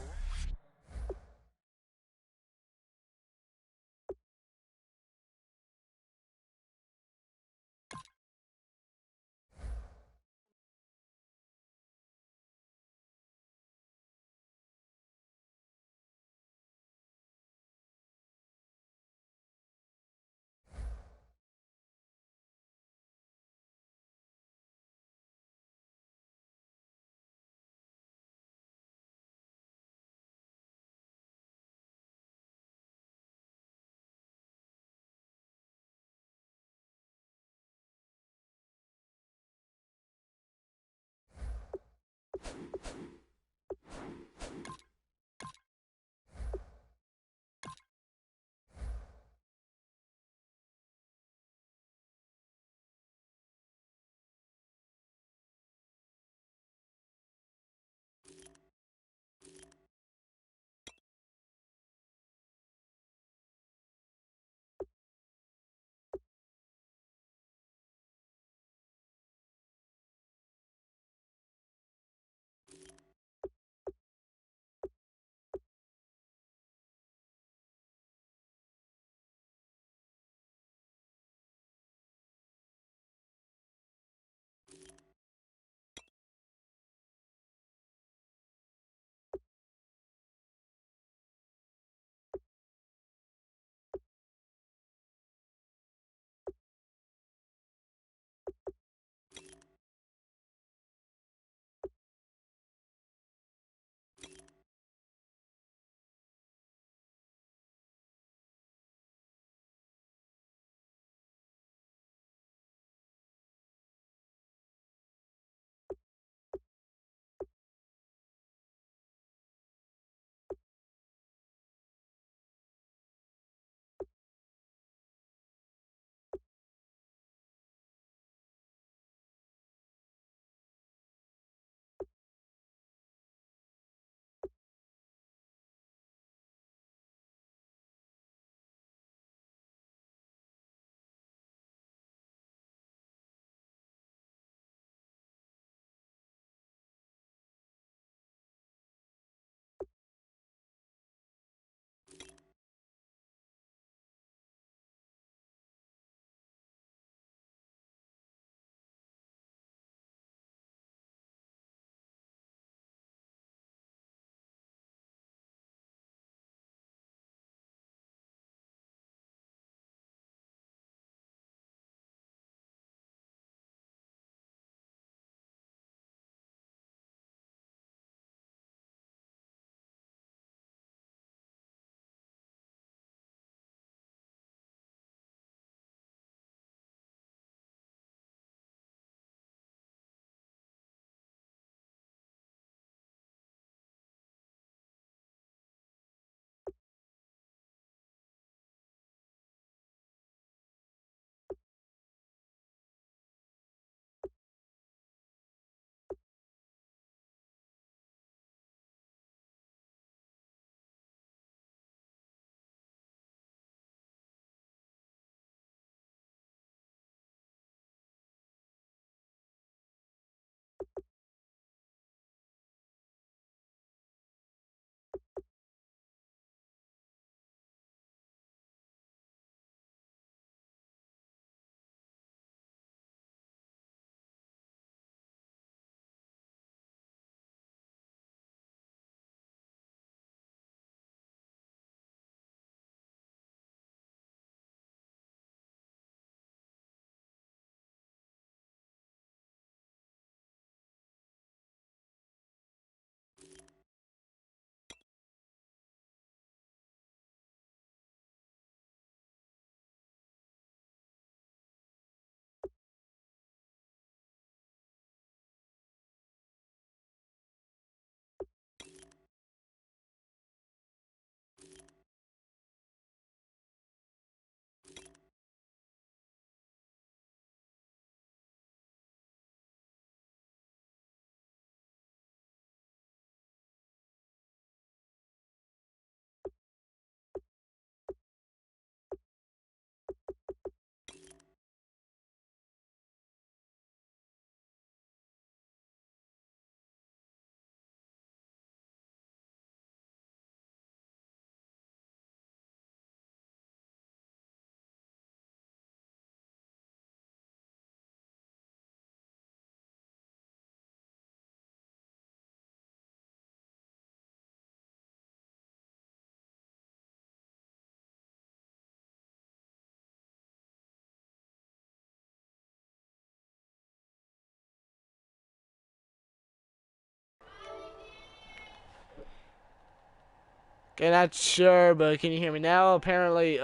Okay, not sure, but can you hear me now? Apparently,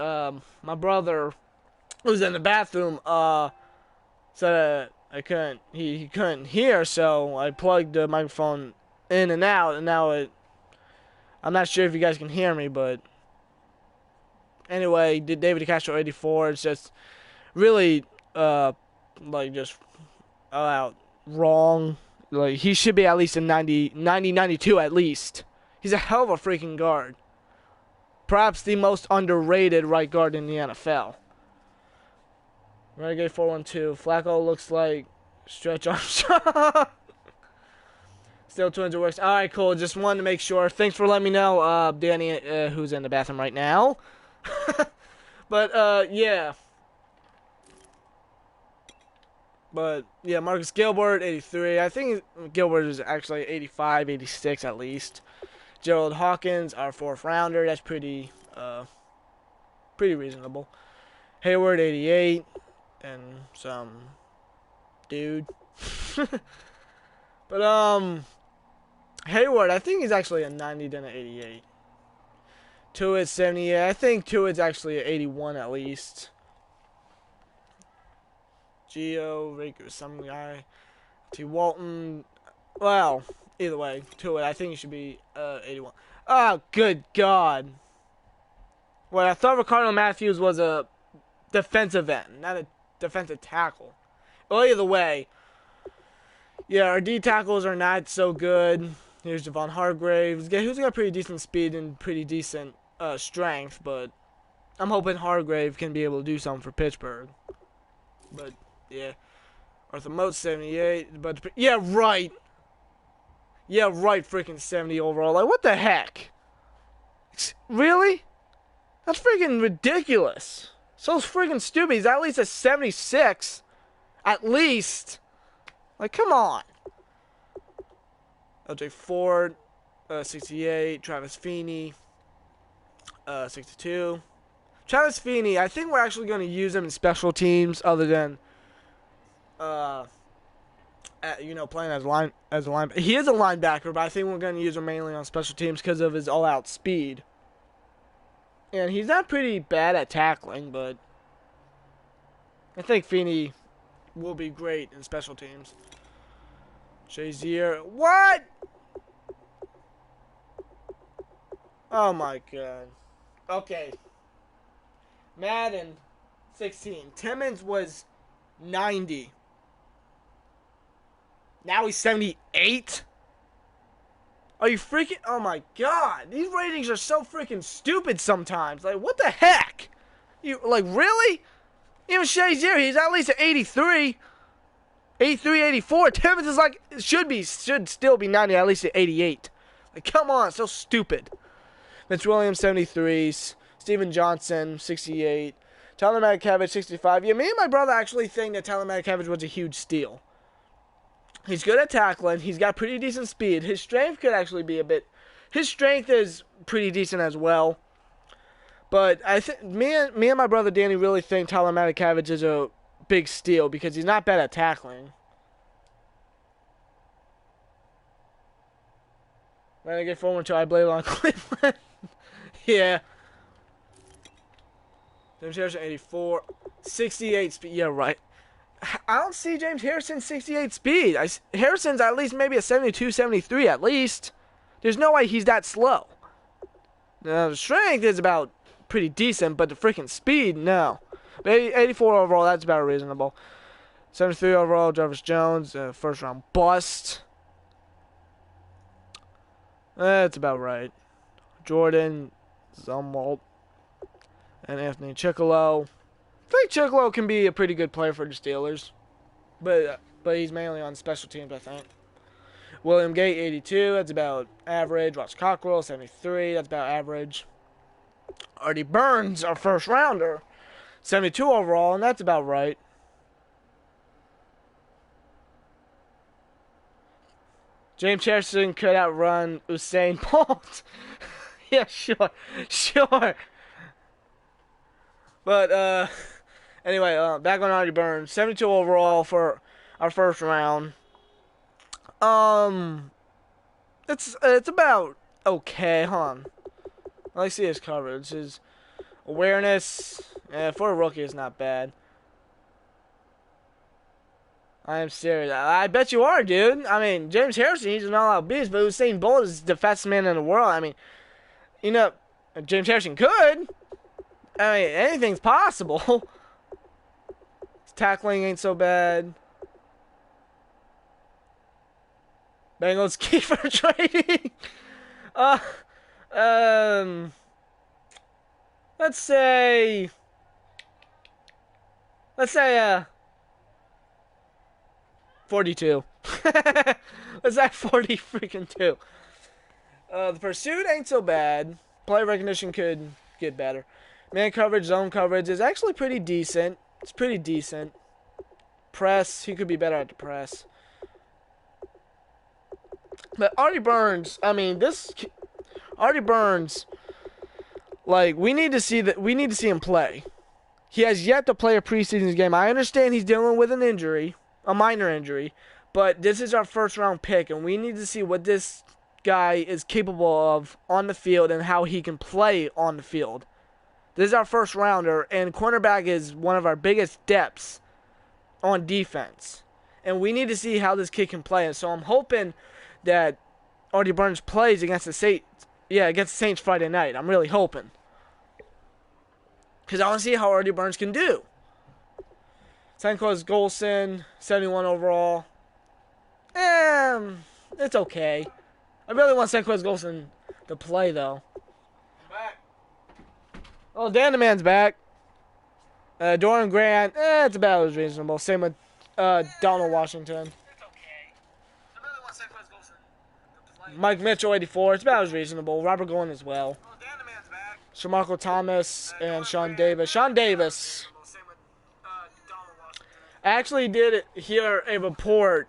my brother was in the bathroom, said I couldn't, he couldn't hear, so I plugged the microphone in and out, and now I'm not sure if you guys can hear me, but anyway, David Castro 84, it's just really, like, just out wrong. Like, he should be at least a 92 at least. He's a hell of a freaking guard. Perhaps the most underrated right guard in the NFL. Renegade 412. Flacco looks like Stretch Armstrong. Still Twins are works. Alright, cool. Just wanted to make sure. Thanks for letting me know, Danny, who's in the bathroom right now. But, yeah. But, yeah, Marcus Gilbert, 83. I think Gilbert is actually 85, 86 at least. Gerald Hawkins, our 4th rounder. That's pretty reasonable. Hayward, 88. And some dude. But, Hayward, I think he's actually a 90 than an 88. Tuitt's 78. I think Tuitt's actually an 81 at least. Geo, Riku, some guy. T. Walton. Well, either way, Tuitt, I think he should be 81. Oh, good God. Well, I thought Ricardo Matthews was a defensive end, not a defensive tackle. Well, either way. Yeah, our D tackles are not so good. Here's Javon Hargraves, who's got pretty decent speed and pretty decent strength, but I'm hoping Hargrave can be able to do something for Pittsburgh. But, yeah. Arthur Moat, 78. But, yeah, right. Yeah, right, freaking 70 overall. Like, what the heck? Really? That's freaking ridiculous. So freaking stupid. He's at least a 76. At least. Like, come on. LJ Ford, 68. Travis Feeney, 62. Travis Feeney, I think we're actually going to use him in special teams other than, playing as a linebacker. He is a linebacker, but I think we're going to use him mainly on special teams because of his all-out speed. And he's not pretty bad at tackling, but I think Feeney will be great in special teams. Shazier. What? Oh, my God. Okay. Madden 16. Timmons was 90. Now he's 78? Are you freaking... Oh, my God. These ratings are so freaking stupid sometimes. Like, what the heck? You, like, really? Even Shazier, he's at least an 83. 83, 84. Timmons is like... Should still be 90, at least an 88. Like, come on. So stupid. Vince Williams, 73s. Steven Johnson, 68. Tyler Matakevich, 65. Yeah, me and my brother actually think that Tyler Matakevich was a huge steal. He's good at tackling. He's got pretty decent speed. His strength could actually be a bit... His strength is pretty decent as well. But I think me and my brother Danny really think Tyler Matakevich is a big steal because he's not bad at tackling. When I get forward to I blame on Cleveland. Yeah. James Harrison, 84. 68 speed. Yeah, right. I don't see James Harrison 68 speed. Harrison's at least maybe a 72, 73 at least. There's no way he's that slow. Now, the strength is about pretty decent, but the freaking speed, no. But 84 overall, that's about reasonable. 73 overall, Jarvis Jones, first round bust. That's about right. Jordan Zumwalt and Anthony Chickalo. I think Chickalo can be a pretty good player for the Steelers, but he's mainly on special teams, I think. William Gate, 82. That's about average. Ross Cockrell, 73. That's about average. Artie Burns, our first rounder, 72 overall, and that's about right. James Harrison could outrun Usain Bolt. Yeah, sure. But, anyway, back on Artie Burns. 72 overall for our first round. It's about okay, huh? I like to see his coverage. His awareness, for a rookie, is not bad. I am serious. I bet you are, dude. I mean, James Harrison, he's an all-out beast, but Usain Bolt is the fastest man in the world. I mean, you know, James Harrison could. I mean, anything's possible. His tackling ain't so bad. Bengals keeper trading. Let's say 42. Let's say 40 freaking 2. The pursuit ain't so bad. Play recognition could get better. Man coverage, zone coverage is actually pretty decent. It's pretty decent. Press, he could be better at the press. But Artie Burns, I mean, Artie Burns, like, we need to see him play. He has yet to play a preseason game. I understand he's dealing with an injury, a minor injury, but this is our first round pick, and we need to see what this guy is capable of on the field and how he can play on the field. This is our first rounder, and cornerback is one of our biggest depths on defense. And we need to see how this kid can play. And so I'm hoping that Artie Burns plays against the Saints. Yeah, against the Saints Friday night. I'm really hoping. Because I want to see how Artie Burns can do. Senquez Golson, 71 overall. It's okay. I really want Senquez Golson to play, though. Oh, Dan the Man's back. Dorian Grant, it's about as reasonable. Same with Donald Washington. Mike Mitchell, 84. It's about as reasonable. Robert Golan as well. Shamarko Thomas and Sean Davis. Sean Davis. I actually did hear a report.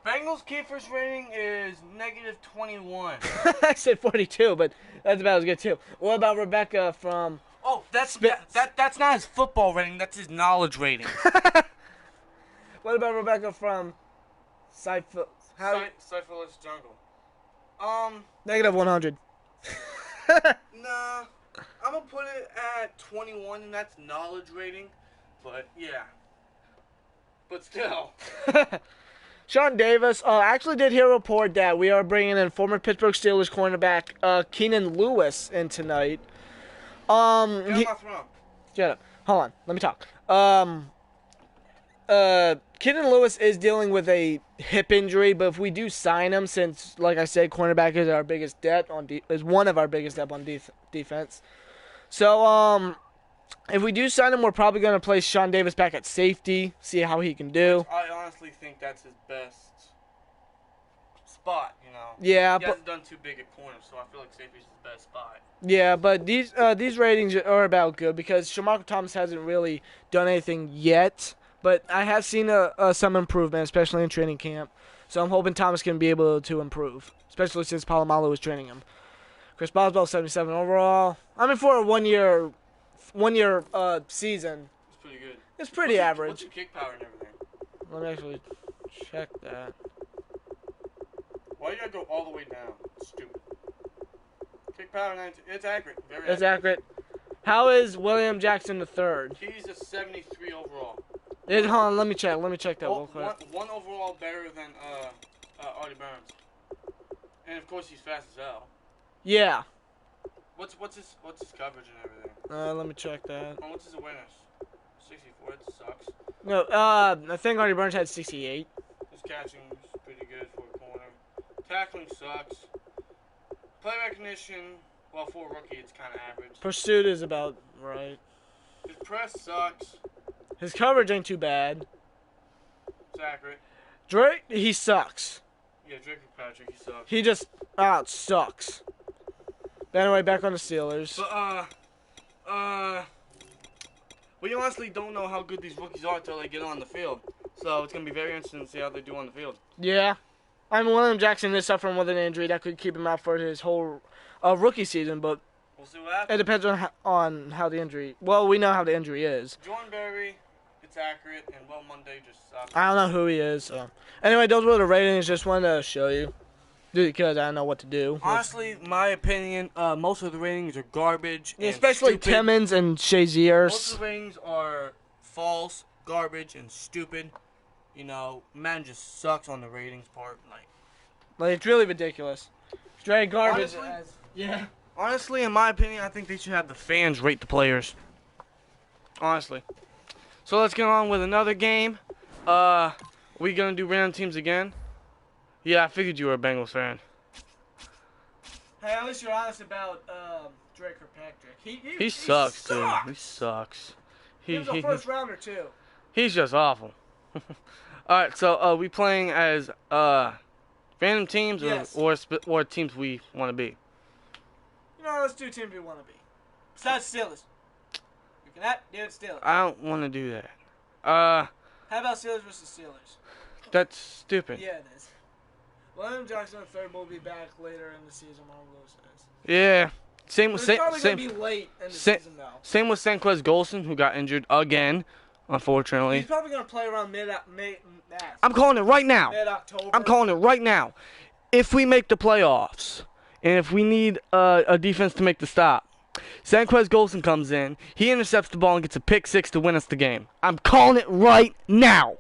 Bengals keepers rating is -21. I said 42, but that's about as good too. What about Rebecca from? Oh, that's not his football rating. That's his knowledge rating. What about Rebecca from? Cypherless Jungle. -100. Nah, I'm gonna put it at 21, and that's knowledge rating. But yeah, but still. Sean Davis. I actually did hear a report that we are bringing in former Pittsburgh Steelers cornerback Keenan Lewis in tonight. Shut up. Hold on. Let me talk. Keenan Lewis is dealing with a hip injury, but if we do sign him, since, like I said, cornerback is our biggest depth is one of our biggest depth on defense. So, if we do sign him, we're probably going to place Sean Davis back at safety, see how he can do. I honestly think that's his best spot, you know. Yeah, he hasn't done too big a corner, so I feel like safety's his best spot. Yeah, but these ratings are about good because Shamarko Thomas hasn't really done anything yet, but I have seen some improvement, especially in training camp. So I'm hoping Thomas can be able to improve, especially since Palomalu is training him. Chris Boswell, 77 overall. I mean, for a one-year season, it's pretty good. It's pretty average. What's your kick power and everything? Let me actually check that. Why you gotta go all the way down? It's stupid. Kick power 19. It's accurate. Very It's accurate. How is William Jackson III? He's a 73 overall. Hold on, let me check that real quick. One overall better than Artie Burns. And of course he's fast as hell. Yeah. What's his coverage and everything? Let me check that. What's his awareness? 64. It sucks. No, I think Artie Burns had 68. His catching is pretty good for a corner. Tackling sucks. Play recognition, well, for a rookie, it's kind of average. Pursuit is about right. His press sucks. His coverage ain't too bad. It's accurate. Drake, he sucks. Yeah, Drake Patrick, he sucks. He just sucks. But anyway, back on the Steelers. But, we honestly don't know how good these rookies are until they get on the field. So it's going to be very interesting to see how they do on the field. Yeah. I mean, William Jackson is suffering with an injury that could keep him out for his whole rookie season, but we'll see what happens. It depends on how the injury. Well, we know how the injury is. Jordan Berry, it's accurate, and Will Monday just sucks. I don't know who he is. So. Anyway, those were the ratings. Just wanted to show you. because I don't know what to do. Honestly, my opinion, most of the ratings are garbage. And Especially stupid. Timmons and Most Shazier's. of the ratings are false, garbage, and stupid. You know, Madden just sucks on the ratings part. Like, it's really ridiculous. Straight garbage. Honestly? Yeah. Honestly, in my opinion, I think they should have the fans rate the players. Honestly. So let's get on with another game. We gonna do random teams again? Yeah, I figured you were a Bengals fan. Hey, at least you're honest about Drake Kirkpatrick. He sucks, dude. He sucks. He was a first rounder too. He's just awful. Alright, so we playing as random teams or teams we want to be? You know, let's do teams we want to be. Besides Steelers. You can do it Steelers. I don't want to do that. How about Steelers versus Steelers? That's stupid. Yeah, it is. William Jackson III will be back later in the season, one of those days. Yeah. Same with It's probably going to be late in the season, though. Same with Senquez Golson, who got injured again, unfortunately. He's probably going to play around I'm calling it right now. mid-October. I'm calling it right now. If we make the playoffs, and if we need a defense to make the stop, Senquez Golson comes in, he intercepts the ball and gets a pick six to win us the game. I'm calling it right now.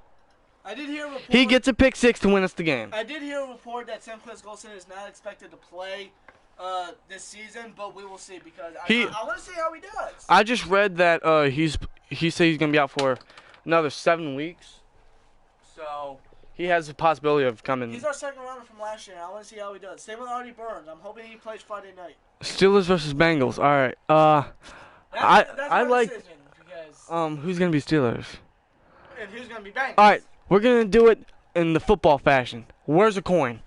I did hear a report. He gets a pick six to win us the game. I did hear a report that Senquez Golson is not expected to play this season, but we will see because I want to see how he does. I just read that he said he's gonna be out for another 7 weeks, so he has the possibility of coming. He's our second rounder from last year. I want to see how he does. Same with Artie Burns. I'm hoping he plays Friday night. Steelers versus Bengals. All right. That's I my like decision because who's gonna be Steelers? and who's gonna be Bengals? All right, we're gonna do it in the football fashion. Where's a coin?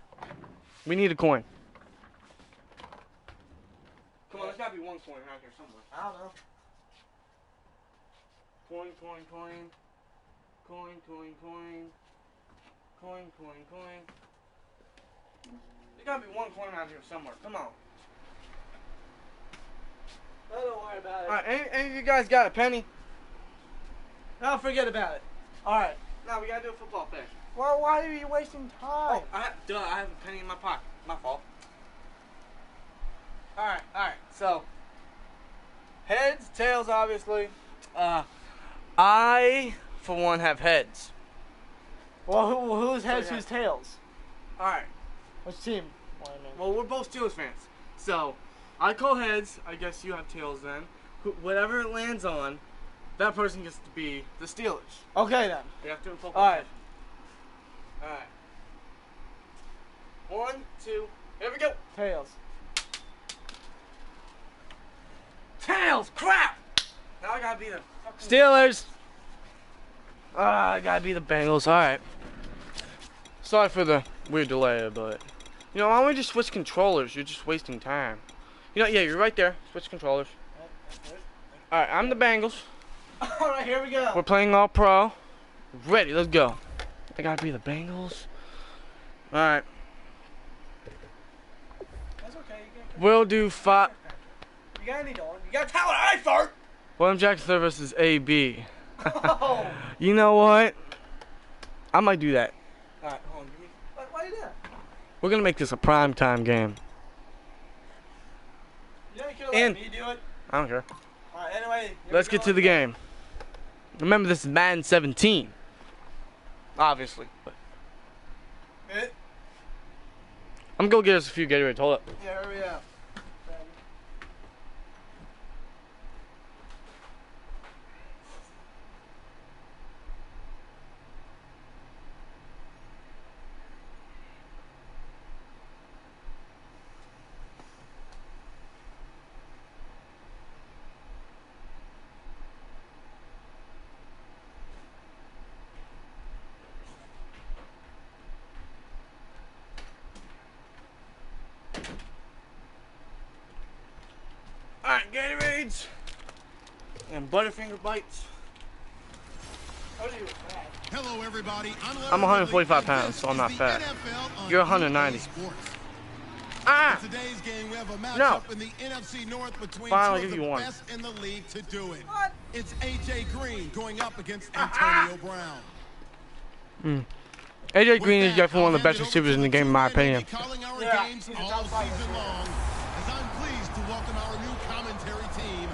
We need a coin. Come on, there's gotta be one coin out here somewhere. I don't know. Coin, coin, coin. Coin, coin, coin. Coin, coin, coin. There's gotta be one coin out here somewhere. Come on. Oh, don't worry about it. Alright, any of you guys got a penny? No, forget about it. All right. No, we gotta do a football fashion. Well, why are you wasting time? Oh, I have a penny in my pocket. My fault. Alright. So, heads, tails, obviously. I, for one, have heads. Well, who's heads, yeah. who's tails? Alright. Which team? Well, we're both Steelers fans. So, I call heads. I guess you have tails then. Whatever it lands on, that person gets to be the Steelers. Okay, then. We have to do a football All right. fashion. Alright. 1, 2, here we go. Tails. Tails! Crap! Now I gotta be the fucking Steelers. I gotta be the Bengals. Alright. Sorry for the weird delay, but you know, why don't we just switch controllers? You're just wasting time. You know, yeah, you're right there. Switch controllers. Alright, I'm the Bengals. All right, here we go. We're playing all pro. Ready, let's go. I gotta be the Bengals. Alright. That's okay. We'll do 5. You got any on? You got talent. I fart. William Jackson versus AB. Oh. You know what? I might do that. All right, hold on. Give me. Why you do that? We're gonna make this a prime time game. You know you could let me do it. I don't care. All right. Anyway. Let's get to the game. Remember, this is Madden 17. Obviously. But I'm gonna go get us a few Gatorades. Hold up. Yeah, hurry up. Alright, Gatorades. And Butterfinger Bites. Hello, everybody. I'm 145 pounds, so I'm not fat. You're 190. Ah! In today's game, we have a matchup No. in the NFC North between Fine, I'll two give of you the one. best in the league to do it. What? It's AJ Green going up against Antonio Brown. AJ Green is definitely one of the best receivers in the game, in my opinion. Yeah, Games he's a all top five season receiver. long, as I'm pleased to welcome our new commentary team,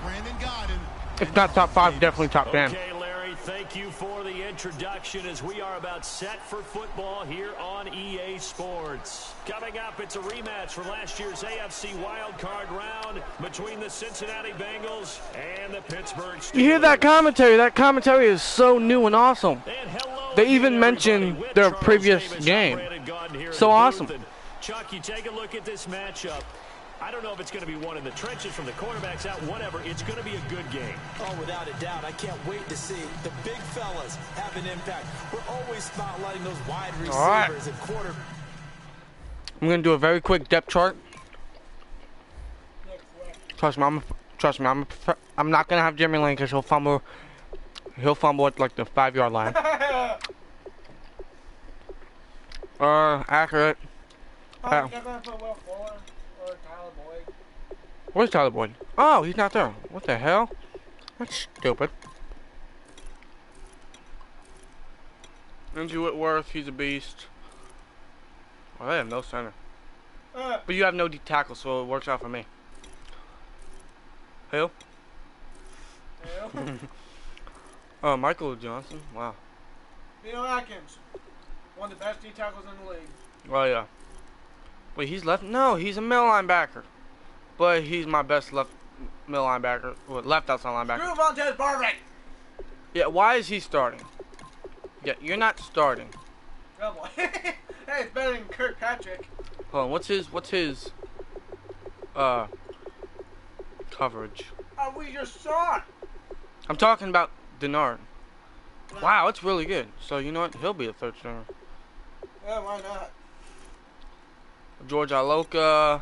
Brandon Godden. If not top 5, definitely top 10. Okay, Larry, thank you for the introduction as we are about set for football here on EA Sports. Coming up, it's a rematch for last year's AFC wildcard round between the Cincinnati Bengals and the Pittsburgh Steelers. You hear that commentary? That commentary is so new and awesome. And hello They again, even mentioned everybody, with their Charles previous Davis. game. I'm Brandon Gaudin here in So the booth. awesome. And Chuck, you take a look at this matchup. I don't know if it's going to be one in the trenches from the quarterbacks out, whatever. It's going to be a good game. Oh, without a doubt. I can't wait to see the big fellas have an impact. We're always spotlighting those wide receivers All right. and quarter. I'm gonna do a very quick depth chart. Trust me, I'm not gonna have Jeremy Lane because he'll fumble at like the 5-yard line. Accurate. You're gonna put Will Fuller or Tyler Boyd. Where's Tyler Boyd? Oh, he's not there. What the hell? That's stupid. Andrew Whitworth, he's a beast. Oh, they have no center. But you have no D tackle, so it works out for me. Who? Oh, Michael Johnson. Wow. Theo Atkins, one of the best D tackles in the league. Oh, yeah. Wait, he's left? No, he's a middle linebacker. But he's my best left middle linebacker. Well, left outside linebacker. Drew Vontez Barbeck. Yeah, why is he starting? Yeah, you're not starting. Oh boy. Hey, it's better than Kirkpatrick. Hold on, what's his coverage? We just saw it. I'm talking about Denard. Wow, it's really good. So you know what? He'll be a third stringer. Yeah, why not? George Iloka,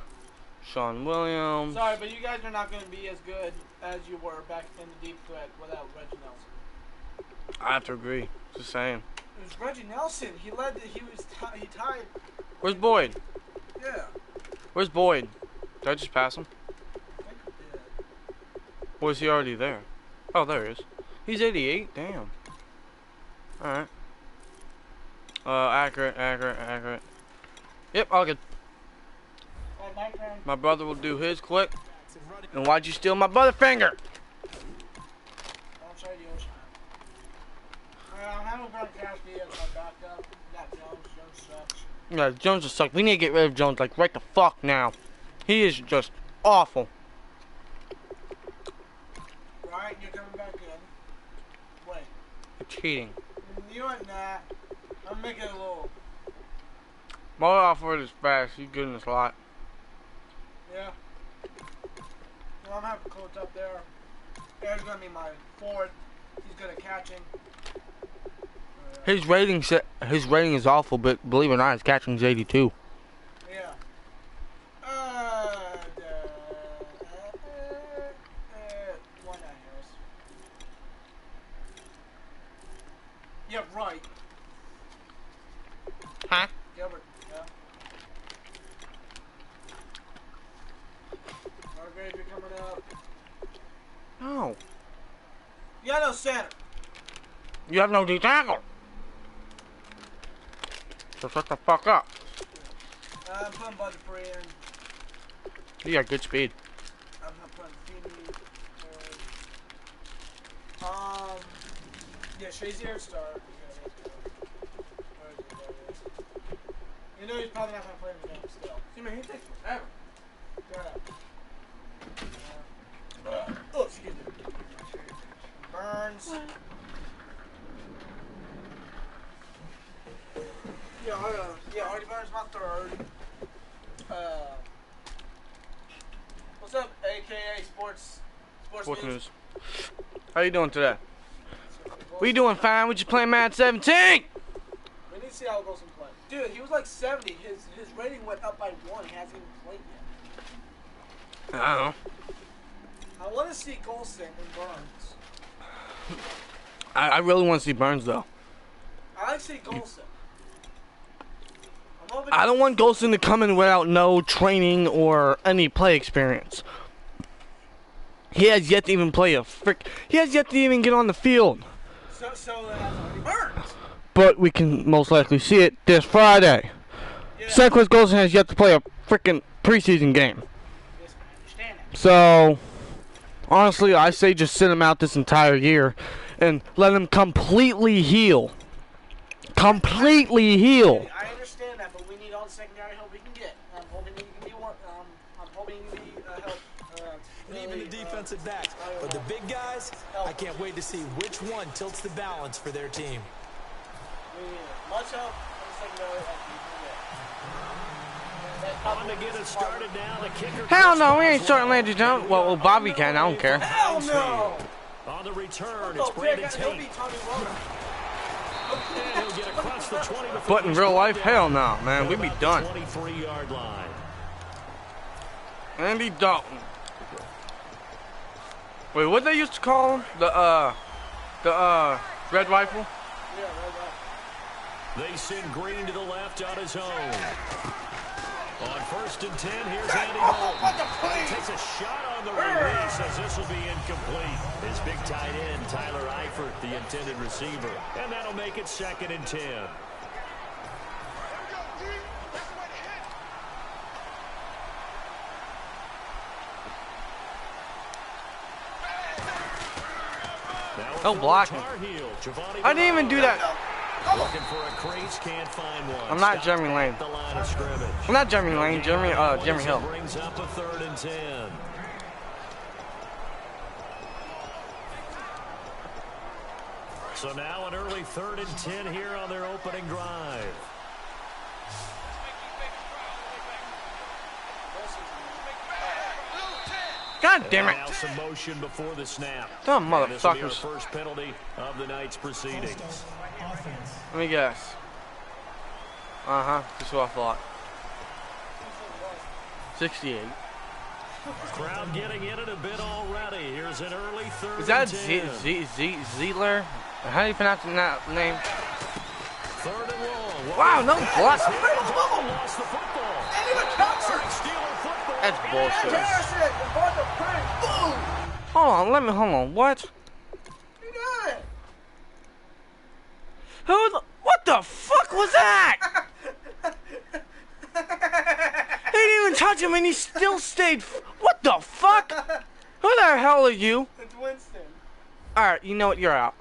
Sean Williams. Sorry, but you guys are not going to be as good as you were back in the deep threat without Reggie Nelson. I have to agree. Just saying. It was Reggie Nelson. He tied. Where's Boyd? Yeah. Where's Boyd? Did I just pass him? I think he did. Or is he already there? Oh, there he is. He's 88. Damn. Alright. Accurate. Yep, all good. My turn. My brother will do his quick. And why'd you steal my butterfinger? Don't say the ocean. I'm having Gronkowski as my backup. Not Jones. Jones sucks. Yeah, Jones just sucks. We need to get rid of Jones, like, right the fuck now. He is just awful. Right, you're coming back in. Wait. You're cheating. You know what? Nah. I'm making it a little. My offer is fast. He's good in the slot. Yeah. Well, I'm having Colts up there. There's gonna be my fourth. He's good at catching. His rating is awful, but believe it or not, his catching is 82. Yeah. Why not Harris? Yeah, right. Huh? Gilbert. Yeah. Margrave, you're coming up. No. You got no center. You have no D tackle. So shut the fuck up. I'm putting Bud Free in. You got good speed. I'm not putting Feeney. Yeah, Shazier star. You know he's probably not gonna play in the game still. See, man, he takes forever. Oh, excuse me. Burns. Yeah, Artie Burns my third. What's up, AKA Sports News. How you doing today? We doing fine. We just playing Madden 17. We need to see how it goes in play. Dude, he was like 70. His rating went up by 1. He hasn't even played yet. I don't know. I want to see Golson and Burns. I really want to see Burns though. I like to see Golson. I don't want Golson to come in without no training or any play experience. He has yet to even play He has yet to even get on the field. So that's Artie Burns. but we can most likely see it this Friday. Sunquist Golden has yet to play a freaking preseason game. So, honestly, I say just sit him out this entire year and let him completely heal. Completely heal. I understand that, but we need all the secondary help we can get. I'm hoping you can be one. I'm hoping you can be help. And even the defensive backs. But the big guys, I can't wait to see which one tilts the balance for their team. We need much help from the secondary help we can get. On to get it started now. The kicker. Hell no, we ain't starting Landry Jones. Well, Bobby can. I don't care. Hell no! On the return, it's Brandon Tate. And he'll get across the 20 to But in real life, hell no, man. We be done. 23-yard line. Andy Dalton. Wait, what they used to call him? The red rifle? Yeah, right. They send Green to the left on his own. On 1st and 10, here's Andy Dalton. He takes a shot on the release as this will be incomplete. His big tight end, Tyler Eifert, the intended receiver. And that'll make it 2nd and 10. No blocking. I didn't even do that. Looking for a crease, can't find one. I'm not Jeremy Lane. The line of scrimmage. I'm not Jeremy Lane. Jeremy Hill. Brings up a 3rd and 10. So now an early 3rd and 10 here on their opening drive. God damn it. Now some motion before the snap. Dumb This will be our motherfuckers. first penalty of the night's proceedings. Let me guess. That's what I thought. 68. Crowd getting in it a bit already. Here's an early 3rd Is that and 10. Ziegler? How do you pronounce that name? 3rd and long. Wow, no block. Lost the football. Steeler football. That's bullshit. Hold on, hold on. What? What the fuck was that? He didn't even touch him and he still stayed. What the fuck? Who the hell are you? It's Winston. Alright, you know what? You're out.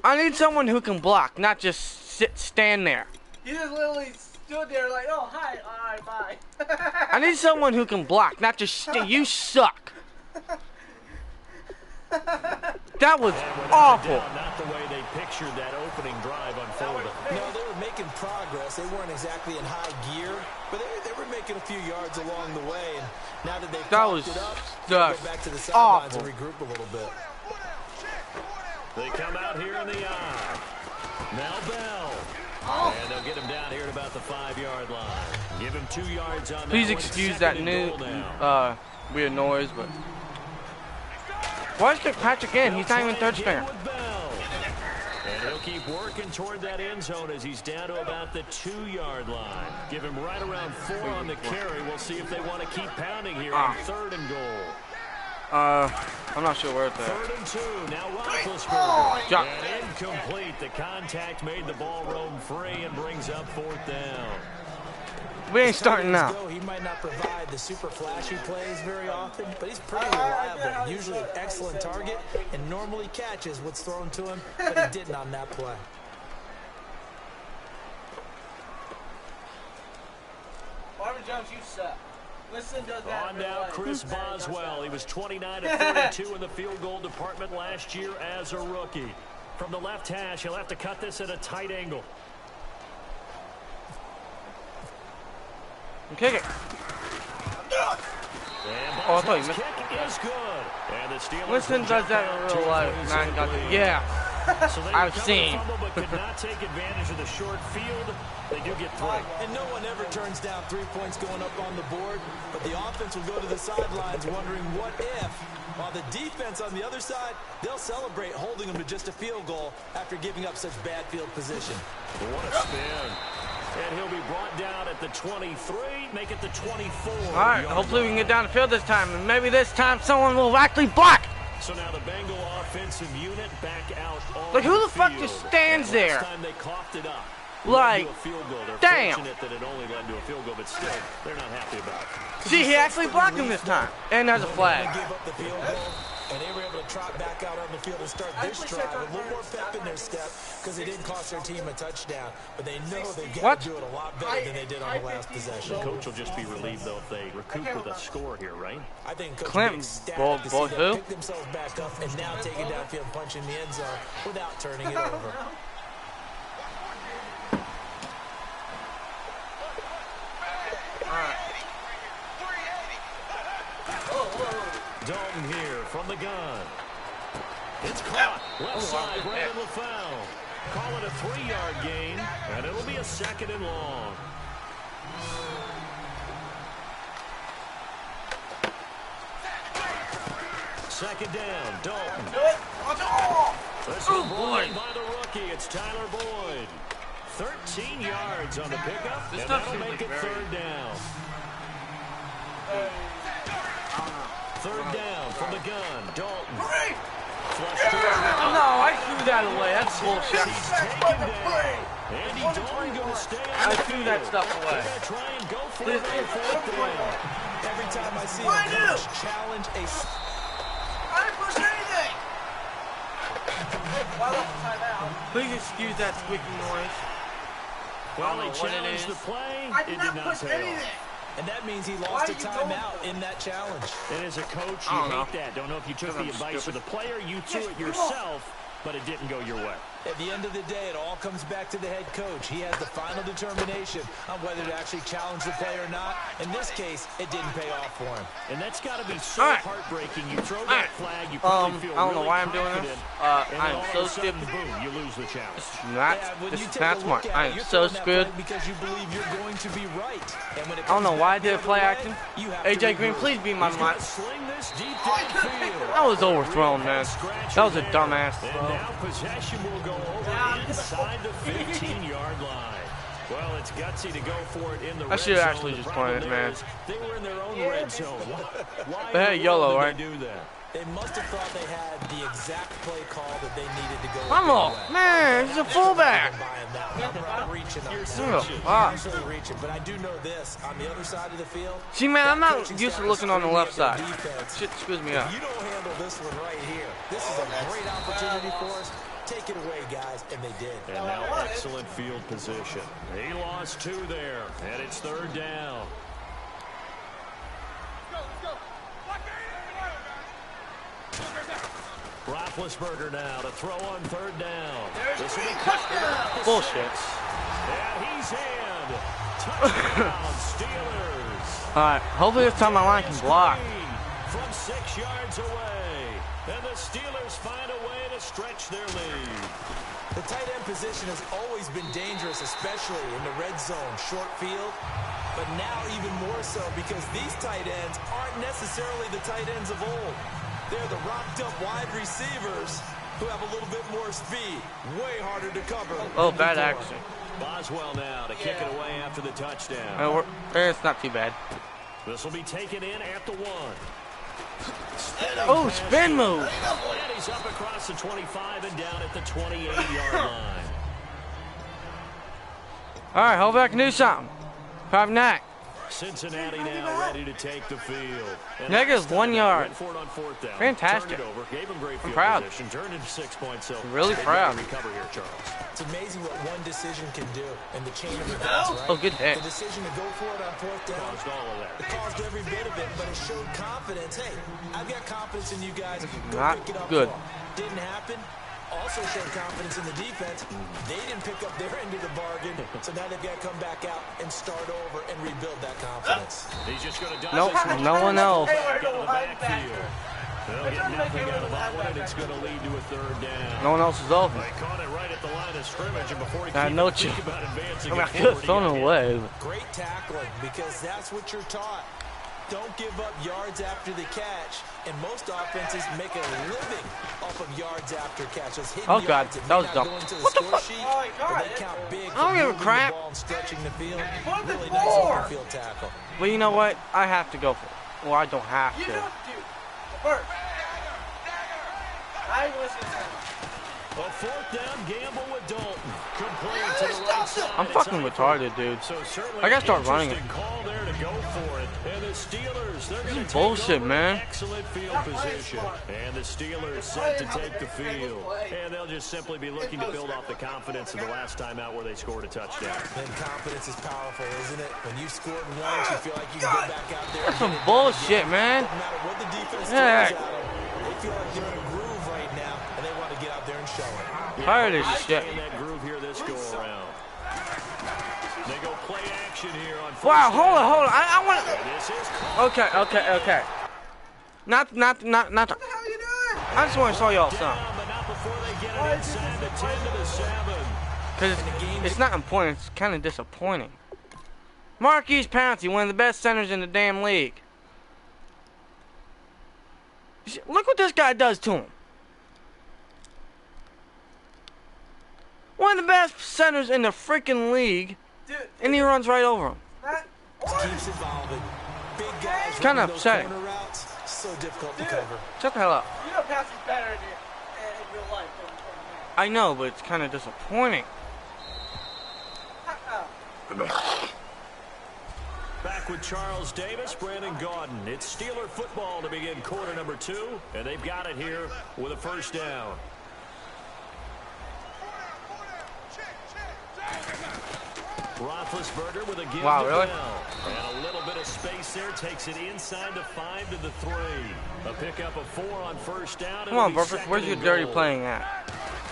I need someone who can block, not just stand there. He just literally stood there like, oh, hi, alright, bye. I need someone who can block, not just you suck. That was awful. Not the way they pictured that opening drive unfolded. No, they were making progress. They weren't exactly in high gear, but they were making a few yards along the way. And now that they've popped it up, they'll go back to the sidelines and regroup a little bit. They come out here in the eye. Now Bell. And they'll get him down here at about the 5-yard line. Give him 2 yards on that. Please one. excuse 2nd that and new goal now. weird noise, but why is Patrick in? He's not even third stringer. And he'll keep working toward that end zone as he's down to about the 2-yard line. Give him right around 4 on the carry. We'll see if they want to keep pounding here on 3rd and goal. I'm not sure where it's at. 3rd and 2. Now Roethlisberger. Jump. And incomplete. The contact made the ball roam free and brings up 4th down. We ain't starting now. He might not provide the super flashy plays very often, but he's pretty reliable. Usually an excellent target and normally catches what's thrown to him, but he didn't on that play. Marvin Jones, you suck. Listen does that. On now, Chris Boswell. He was 29 of 32 in the field goal department last year as a rookie. From the left hash, he'll have to cut this at a tight angle. Kick it. Oh, I thought you missed. Kick is good. And the Steelers Winston does that in real life. Yeah. So they I've recovered seen. the fumble, but could not take advantage of the short field. They do get 3. And no one ever turns down 3 points going up on the board, but the offense will go to the sidelines wondering what if. While the defense on the other side, they'll celebrate holding them to just a field goal after giving up such bad field position. What a spin. And he'll be brought down at the 23, make it the 24. All right, hopefully we can get down the field this time, and maybe this time someone will actually block. So now the Bengal offensive unit back out on Like, who the fuck field. just stands there? Last time they coughed it up. Like, Led to a field goal. They're damn. fortunate that it only led to a field goal, but still, they're not happy about it. See, he actually blocked him this time. And there's a flag. They gave up the field goal, and they were able to trot back out on the field and start this drive with a little more pep in their step because it didn't cost their team a touchdown. But they know they've got to do it a lot better than they did on the last possession. The coach will just be relieved, though, if they recoup with a score here, right? I think Coach Clinton, Big's ecstatic boy, to boy, see who? them pick themselves back up and now take it downfield and punch in the end zone without turning it over. Dalton here from the gun. It's caught. Left side, Brandon LaFell. Call it a 3-yard gain, and it'll be a 2nd and long. Second down, Dalton. This is brought in by the rookie. It's Tyler Boyd. 13 yards on the pickup, and that'll make it 3rd down. Third down from the gun, Dalton. No, I threw that away. That's bullshit. He's taken down. Andy Dalton going to stay on I the threw field. that stuff They're away. going to try and go for it on 4th down. Every time I see a coach challenge a... I didn't push anything. Please excuse that squeaky noise. Well, know he what it challenged is. the play. I It did did not not push pay anything. off. And that means he lost a timeout in that challenge. And as a coach, I you don't know. hate that. Don't know if you took Because the I'm advice of stupid. the player. You threw it yourself, but it didn't go your way. At the end of the day, it all comes back to the head coach. He has the final determination on whether to actually challenge the play or not. In this case, it didn't pay off for him. And that's got to be so All right. heartbreaking. You throw that flag, you probably feel I don't know really why I'm doing this. confident, and I am then all so of a sudden, stupid. boom, you lose the challenge. When This you is take not a smart. look at I it, am you're so throwing that screwed. flag because you believe you're going to be right. And when it I don't know comes why I back did the other play way, action. you have to AJ Green, reverse. please be my He's mind. gonna sling this deep downfield. That was overthrown, man. That was a dumbass And throw. now possession will go over inside the 15-yard line. Well, it's gutsy to go for it in the red should zone. actually The just problem point it, there man. is they were in their own red zone. Why But hey, in the YOLO, world right? did they do that? They must have thought they had the exact play call that they needed to go. I'm off. Man, he's a fullback. I'm reaching on that. Oh, ah. Absolutely reaching, but I do know this. On the other side of the field, See, man, I'm not coaching used to staff looking on the is left side. screaming at their defense. Shit screws me up. If you don't handle this one right here, this is a great opportunity for us. Take it away, guys, and they did. And now excellent field position. He lost 2 there, and it's 3rd down. Roethlisberger now to throw on 3rd down. This will be caught. Bullshit. And he's in. Touchdown, Steelers. All right, hopefully this time my line can block. From 6 yards away. And the Steelers find a way to stretch their lead. The tight end position has always been dangerous, especially in the red zone, short field. But now even more so because these tight ends aren't necessarily the tight ends of old. They're the rocked-up wide receivers who have a little bit more speed. Way harder to cover. Oh, than bad before. action. Boswell now to kick it away after the touchdown. It's not too bad. This will be taken in at the 1. Oh, spin move. And he's up across the 25 and down at the 28-yard line. All right, hopefully I can do something. Probably not. Cincinnati now ready to take the field. And Negative 1 yard. went for it on 4th down. Fantastic. Turned it over, gave him great field proud. position, turned into 6 points. So Really they proud. gotta recover here, Charles. It's amazing what one decision can do in the chain of events, right? Oh, good hit. The decision to go for it on 4th down. Caused all of that. It caused every bit of it, but it showed confidence. Hey, I've got confidence in you guys. Go not pick it up good. for 'em. Didn't happen. Also showed confidence in the defense. They didn't pick up their end of the bargain, so now they've got to come back out and start over and rebuild that confidence. He's just going to dodge Nope, this one. no one else. Back out of the backfield. They'll get nothing out of that one, and it's going to lead to a 3rd down. No one else is open. They caught it right at the line of scrimmage, and before he I could know even think you- about advancing I mean, I it could have forward, thrown he it got away. Great tackling, because that's what you're taught. Don't give up yards after the catch, and most offenses make a living off of yards after catch. Those hidden Oh, God, yards that was may not dumb. go into the What the score fuck? sheet, Oh, my but God. they count big I don't for give a moving crap. the ball and stretching the field. What the Really nice floor? open field tackle. Well, you know what? I have to go for it. Well, I don't have You to. have to. First. A fourth down gamble with Dalton. Complete to the right side. I'm fucking retarded, dude. So I gotta start running it. Call there to go for it. And the Steelers, they're going to bullshit, man. Excellent field position. And the Steelers set to take the field. And they'll just simply be looking to build off the confidence of the last time out where they scored a touchdown. And confidence is powerful, isn't it? When you've scored once, you feel like you can go back out there. That's some bullshit, man. No matter what the defense throws Yeah. at them, they feel like they're in a groove right now, and they want to get out there and show it. Tired of this shit. In that groove here this go around. They go play action here on first Wow, down. hold on. I want to. This is Okay. Not. What the hell are you doing? I just want to show y'all something. down, but not before they get it inside the 10 to the 7. Because it's not important, it's kind of disappointing. Marquise Pouncey, one of the best centers in the damn league. Look what this guy does to him. One of the best centers in the freaking league, and he runs right over him. Keeps evolving. Big guys It's kind of running those upsetting. corner routes, so difficult to cover. Shut the hell up. You know Patsy's better in real life than I know, but it's kind of disappointing. Back with Charles Davis, Brandon Gaudin. It's Steeler football to begin quarter number 2, and they've got it here with a first down. Roethlisberger with a give Wow, to really? Bell. And a little bit of space there takes it inside the 5 to the 3. A pickup of 4 on first down. Come on, Burford, where's your dirty playing at?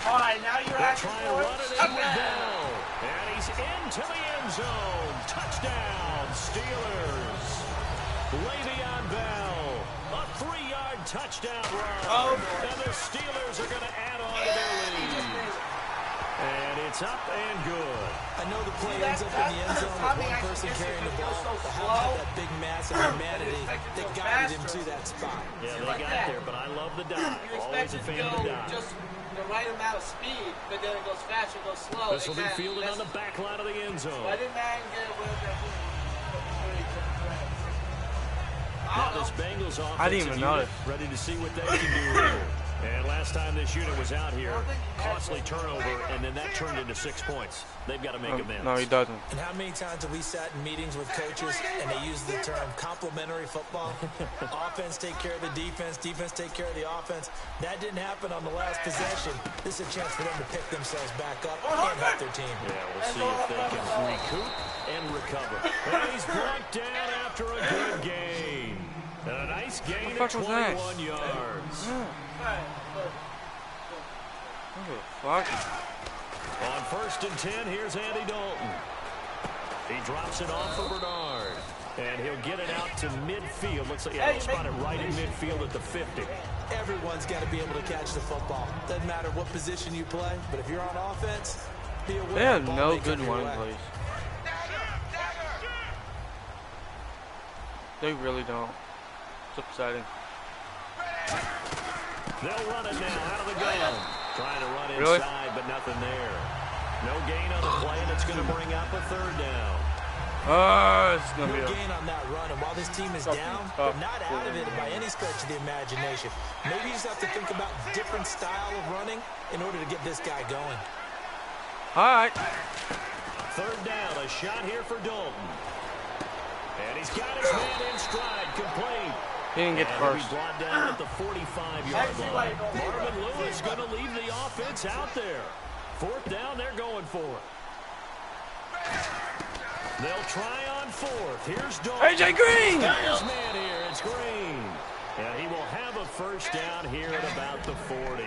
All right, now you're They'll asking try and for run it in with Bell. And he's into the end zone. Touchdown, Steelers. Le'Veon Bell. A 3-yard touchdown run. And the Steelers are going to add on to their lead. And it's up and good. I know the play ends up in the end zone with one person carrying the ball. But how about that big mass of humanity that guided him to that spot? Yeah, they got there, but I love the dive. Always a fan of the dive. Just the right amount of speed, but then it goes fast or goes slow. This will be fielded on the back line of the end zone. Why didn't Madden get away with that? Now this Bengals offensive I didn't even unit notice. ready to see what they can do here. And last time this unit was out here, costly turnover, and then that turned into 6 points. They've got to make amends. No, he doesn't. And how many times have we sat in meetings with coaches and they use the term complementary football? Offense take care of the defense, defense take care of the offense. That didn't happen on the last possession. This is a chance for them to pick themselves back up and help their team. Yeah, we'll see if they can recoup and recover. And he's brought down after a good gain. And a nice gain of 21 yards. What the fuck? On first and 10, here's Andy Dalton. He drops it off for Bernard. And he'll get it out to midfield. Looks like he'll spot it right in midfield at the 50. Everyone's got to be able to catch the football. Doesn't matter what position you play, but if you're on offense, be aware They have the ball no may good come your running way. plays. They really don't. It's upsetting. They'll run it now out of the gun. Trying to run Really? inside, but nothing there. No gain on the play, and it's going to bring up a third down. Oh, it's going No to be gain on that run, and while this team is down, but not out of it by any stretch of the imagination. Maybe you just have to think about different style of running in order to get this guy going. All right. Third down, a shot here for Dalton. And he's got his man in stride, complete. He didn't get And first. he'll be brought down at the 45-yard line. Marvin Lewis going to leave the offense out there. Fourth down, they're going for it. They'll try on fourth. Here's Dalton. AJ Green! Got his man here. It's Green. And he will have a first down here at about the 40.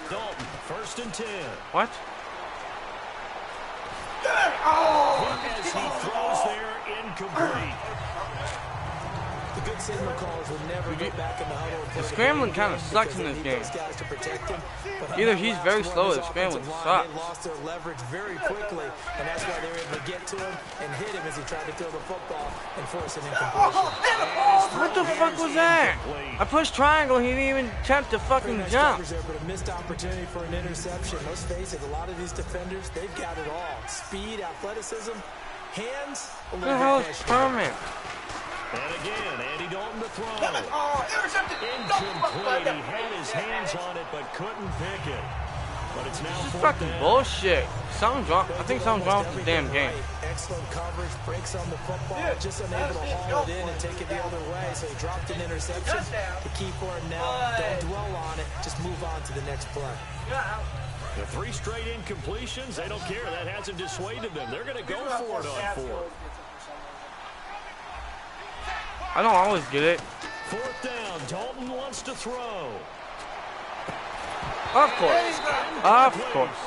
Dalton, first and 10. What? As he throws there, incomplete. The good signal callers will never get back in the huddle. The scrambling kind of sucks in this game. Either he's very slow or the scrambling sucks. They lost their leverage very quickly, and that's why they were able to get to him and hit him as he tried to throw the football and force an incompletion. What the fuck was that? I pushed triangle, he didn't even attempt to fucking jump. There, but a missed opportunity for an interception. Let's face it, a lot of these defenders, they've got it all. Speed, athleticism, hands, a What little the hell bit is of pressure. Perman? And again, Andy Dalton to throw. Incomplete. He had his hands on it, but couldn't pick it. But it's now This is 4th fucking down. bullshit. Something's wrong. I think something's wrong with the damn game. Excellent coverage, breaks on the football, just unable to haul it in and take it the other way. So he dropped an interception. The key for him now, don't dwell on it, just move on to the next play. The 3 straight incompletions, they don't care. That hasn't dissuaded them. They're going to go for it on 4th. I don't always get it. 4th down. Dalton wants to throw. Of course. Of course.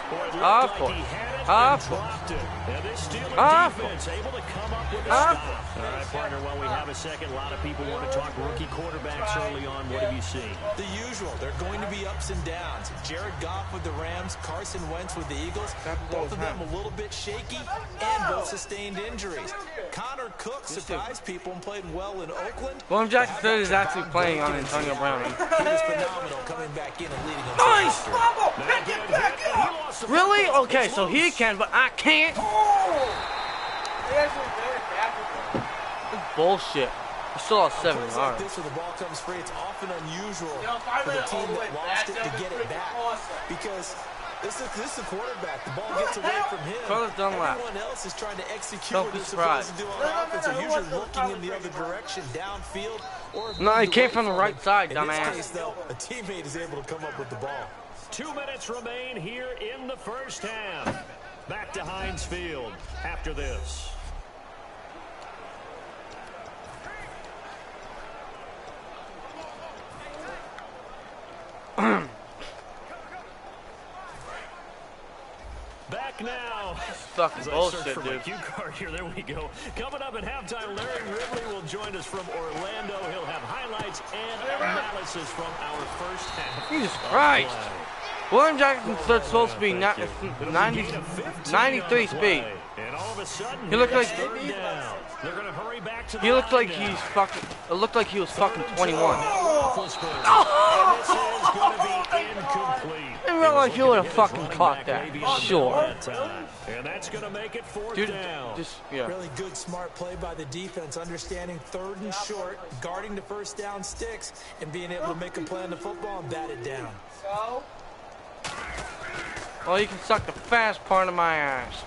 Of course. Of course. And this Steelers Of defense able to come up with a stop. All right, partner, while we have a second, a lot of people want to talk rookie quarterbacks early on. What have you seen? The usual. They're going to be ups and downs. Jared Goff with the Rams, Carson Wentz with the Eagles. Both of them a little bit shaky and both sustained injuries. Connor Cook surprised people and played well in Oakland. William Jackson III is actually playing on Antonio Brown. He was phenomenal coming back in and leading them. Nice! Really? Okay, so he can, but I can't. That's bullshit. I still have 7 Like yards. this, when the ball comes free, it's often unusual for the team that lost it to get it back. Because this is the quarterback. The ball gets away from him. Brothers Dunlap. Everyone else is trying to execute Don't what be they're supposed surprised. to do on offense. They're usually looking in the other direction, downfield. Or No, he moved came away from the right it. side, In dumbass. this case, though, a teammate is able to come up with the ball. 2 minutes remain here in the first half. Back to Heinz Field after this. Back now. Fucking As I search bullshit, for my dude. cue card here, there we go. Coming up at halftime, Larry Ridley will join us from Orlando. He'll have highlights and analysis from our first half. Jesus of Christ. play. William Jackson III's supposed to be 93 speed. And all of a sudden, He looked like- third down. They're going to hurry back to the He looked like line now. he's fucking. It looked like he was fucking 21. And this is going to be incomplete. In real life, you would have fucking caught that. Sure. And that's going to make it 4th Dude, down. just, yeah. Really good, smart play by the defense, understanding 3rd and short, guarding the first down sticks, and being able to make a play on the football and bat it down. Well, you can suck the fast part of my ass.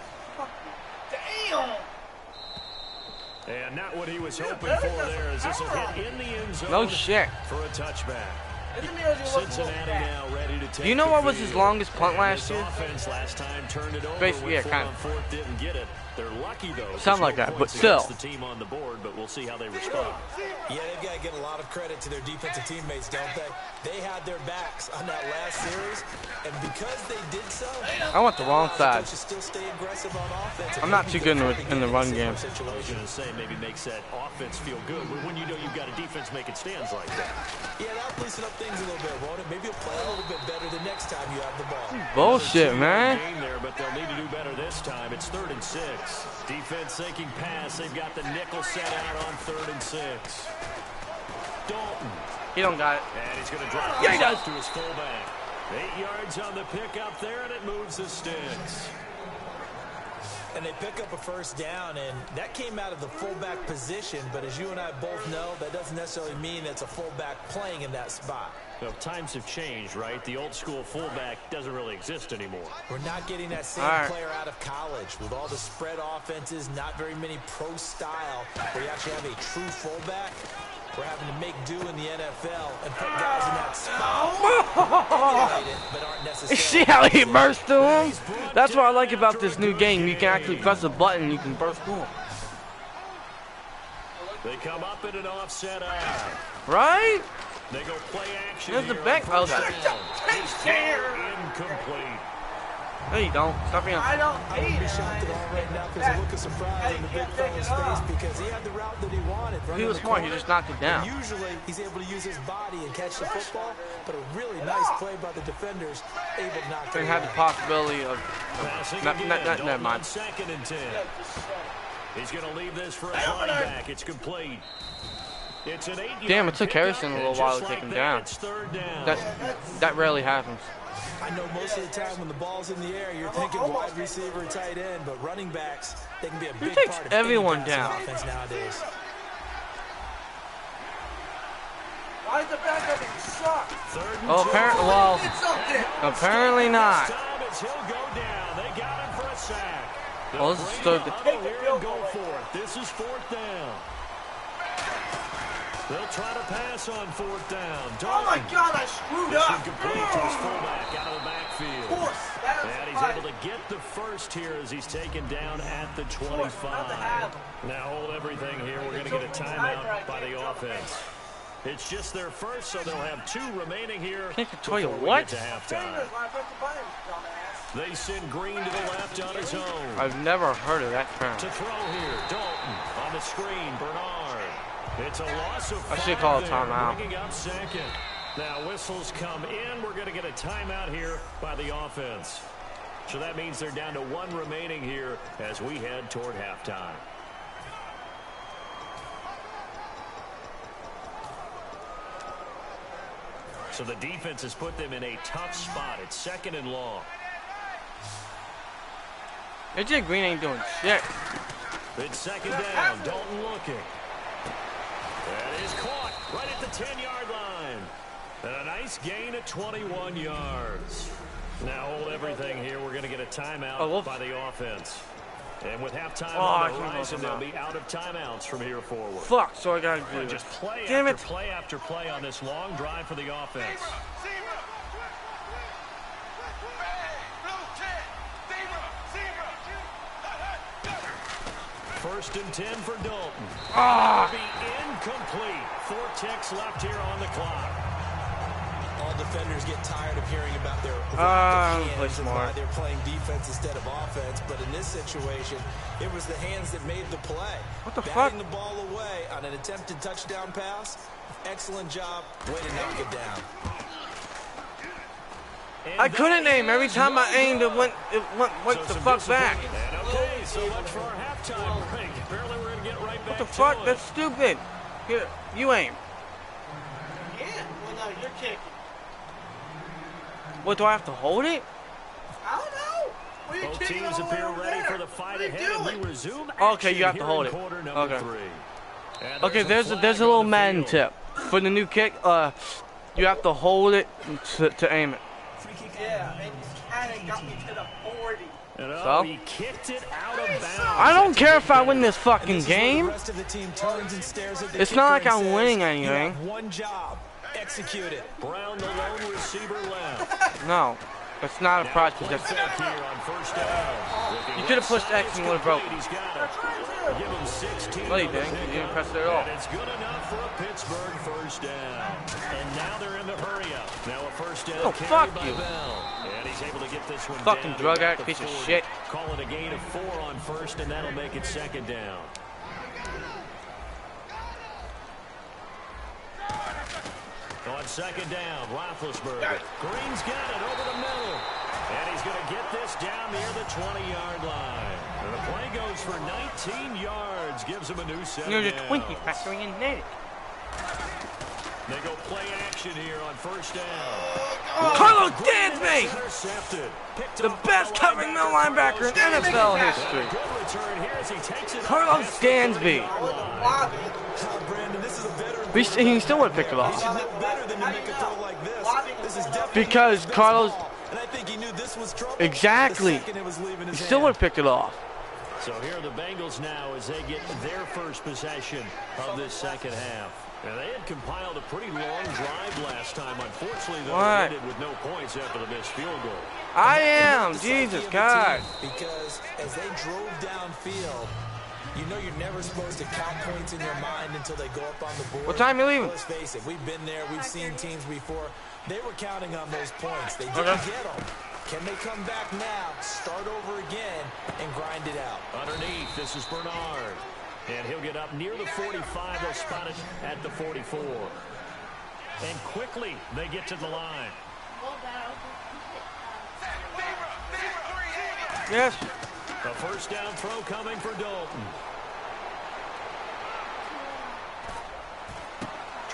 And not what he was hoping for there, as this will hit in the end zone. No shit. For a touchback. Cincinnati now ready to take Do you know the what was his field. longest punt And last this year? offense last time turned it over. Basically, yeah, with kind four on 4th, didn't get it. They're lucky though. Sound like There's no that, but points still. against the team on the board, but we'll see how they respond. Yeah, they've got to get a lot of credit to their defensive teammates, don't they? They had their backs on that last series, and because they did so, I went the wrong side. they should still stay aggressive on offense. I'm not too good in the run game. I was going to say maybe makes that offense feel good when you know you've got a defense making stands like that. Yeah, that'll loosen up things a little bit, won't it? Maybe you'll play a little bit better the next time you have the ball. Bullshit, man. Game there, but they'll need to do better this time. It's 3rd and 6. Defense sinking pass. They've got the nickel set out on 3rd and 6. Dalton. He don't got it. And he's going to drop Yeah, he this does. off to his fullback. 8 yards on the pickup there, and it moves the sticks. And they pick up a first down, and that came out of the fullback position, but as you and I both know, that doesn't necessarily mean it's a fullback playing in that spot. Well, times have changed, right? The old school fullback doesn't really exist anymore. We're not getting that same player out of college. With all the spread offenses, not very many pro style, where you actually have a true fullback. We're having to make do in the NFL and put guys in that spot. Emulate it, but aren't necessarily. See how he burst through him? That's what I like about this new game. You can actually press a button and you can burst through him. They come up in an offset eye. Right? They go play action. There's the here back. on Oh, first God. down. His throw incomplete. No, you don't. Stop being. I wouldn't be shocked at all right now because the look of surprise on the big fella's face because he had the route that he wanted. He was smart. He just knocked it down. Usually, he's able to use his body and catch the football, but a really nice play by the defenders, able to knock it And had the possibility of. Passing Never again. mind. 2nd and 10. He's going to leave this for a running back. It's complete. It's an 8-yard Damn, it took pickup, Harrison a little and while just to take like him that, down. It's 3rd down. That rarely happens. I know most of the time when the ball's in the air, you're thinking wide receiver or tight end, but running backs, they can be a big takes part of everyone any passing down? offense nowadays. Why is the backup suck? Apparently not. He'll go down. They got him for a sack. Well, this is still good. Go for it. This is 4th down. They'll try to pass on 4th down. Oh my God, I screwed up. Complete to his fullback out of the backfield. And he's able to get the first here as he's taken down at the 25. Now hold everything here. We're going to get a timeout by the offense. It's just their first, so they'll have 2 remaining here. Can't tell you what? To halftime. They send Green to the left on his own. I've never heard of that term. To throw here, Dalton on the screen, Bernard. It's a loss of 5. I should call a timeout. Bringing up second. Now whistles come in. We're going to get a timeout here by the offense. So that means they're down to 1 remaining here as we head toward halftime. So the defense has put them in a tough spot. It's 2nd and long. AJ Green ain't doing shit. It's 2nd down. Dalton looking. That is caught right at the 10-yard line. And a nice gain of 21 yards. Now hold everything here. We're going to get a timeout by the offense. And with halftime on the horizon, they'll be out of timeouts from here forward. Fuck, so I got to do just play Damn after play after play on this long drive for the offense. First and 10 for Dalton. Be incomplete. 4 ticks left here on the clock. All defenders get tired of hearing about their hands and why they're playing defense instead of offense. But in this situation, it was the hands that made the play. What the fuck? Batting the ball away on an attempted touchdown pass. Excellent job. Way to knock it down. I couldn't aim. Every time I aimed, it went the fuck back. And okay, so much for our halftime break. Apparently we're going to get right back What the fuck? to That's stupid. Here, you aim. Yeah, well, no, you're kicking. What, do I have to hold it? I don't know. Well, you're Both kicking teams all the way appear over ready there. for the fight ahead, and we resume Okay, you have action to hold here it. in quarter number Okay. 3. And Okay, there's a flag little on the Madden field. tip for the new kick. You have to hold it to aim it. Yeah, and it kind of got me to the 40. And So? he kicked it out of bounds. I don't care if I win this fucking game. The rest of the team turns and stares at the It's not like kicker and I'm winning says, "You anything." have one job. Execute it. Brown, the lone receiver, left. No, it's not a project. Play That's, fake here on first down. Looking you could have pushed left X side, and would have broke. it's complete. He's got it. Give him 16. No, you on the didn't. You pickup. didn't press it at all. And it's good enough for a Pittsburgh first down. And now they're in the hurry up. Now a first down Oh, carry fuck by you. Bell. And he's able to get this one Fucking down drug to addict about piece the of 40. shit. Call it a gain of 4 on first, and that'll make it 2nd down. On 2nd down, Roethlisberger. Green's got it over the middle. And he's going to get this down near the 20-yard line. And the play goes for 19 yards. Gives him a new set You're of the 20 downs. factory in net. They go play action here on first down. Carlos Dansby! Intercepted. Picked The off best by covering middle linebacker in NFL history. Good return here as he takes it Carlos past the Dansby. 30-yard line. Brandon, this is a veteran. He still would have picked it off. Look better than to make a throw like this. This is definitely Because his best Carlos- ball. And I think he knew this was trouble. Exactly. The second it was leaving He his still would hand. have picked it off. So here are the Bengals now as they get their first possession of this second half. Now, they had compiled a pretty long drive last time. Unfortunately, they What? ended with no points after the missed field goal. I am. The psyche Jesus of the God. team, because as they drove downfield, you know you're never supposed to count points in your mind until they go up on the board. What time you leaving? Let's face it, we've been there. We've seen teams before. They were counting on those points. They didn't Okay. get them. Can they come back now, start over again, and grind it out? Underneath, this is Bernard. And he'll get up near the 45. They'll spot it at the 44. And quickly, they get to the line. Yes. A first down throw coming for Dalton.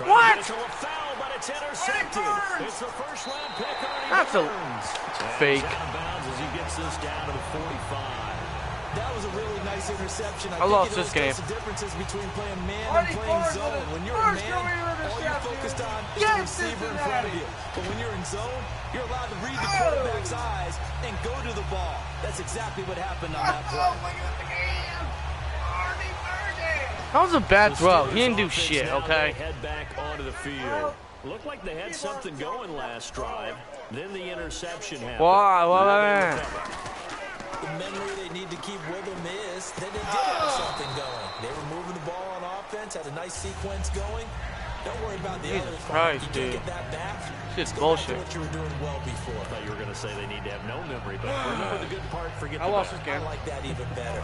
What? It's a foul, but it's intercepted. It's the first round pick. That's a Burns. fake. He's out of bounds as he gets this down to the 45. That was a really nice interception. I lost this game. The differences between playing man and playing zone. When you're a man, all you're focused on is the receiver in front of you. But when you're in zone, you're allowed to read the quarterback's eyes and go to the ball. That's exactly what happened on that play. That was a bad throw. He didn't do shit, okay? Head back onto the field. Looked like they had something going last drive. Then the interception happened. Why? The memory they need to keep with them is that they did have something going. They were moving the ball on offense, had a nice sequence going. Don't worry about the other part. You can't get that back. Shit's bullshit. What you were doing well before. I thought you were going to say they need to have no memory, but remember the good part, forget the I lost bad. this game. I like that even better.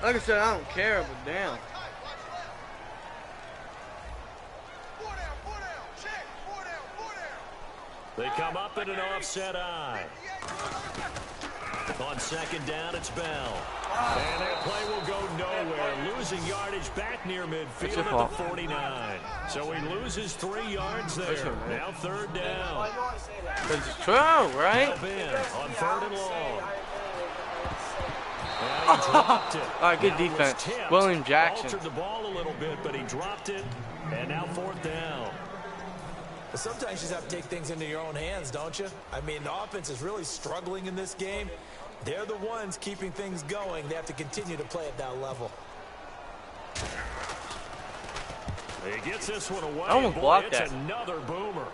Like I said, I don't care, but damn. They come up in an offset eye. On second down, it's Bell. And that play will go nowhere. Losing yardage back near midfield at the 49. So he loses 3 yards there. Now third down. It's true, right? On third and long. And he dropped it. All right, good defense. William Jackson. Altered the ball a little bit, but he dropped it. And now fourth down. But sometimes you just have to take things into your own hands, don't you? I mean, the offense is really struggling in this game. They're the ones keeping things going. They have to continue to play at that level. He gets this one away. I almost blocked it's that. Another boomer.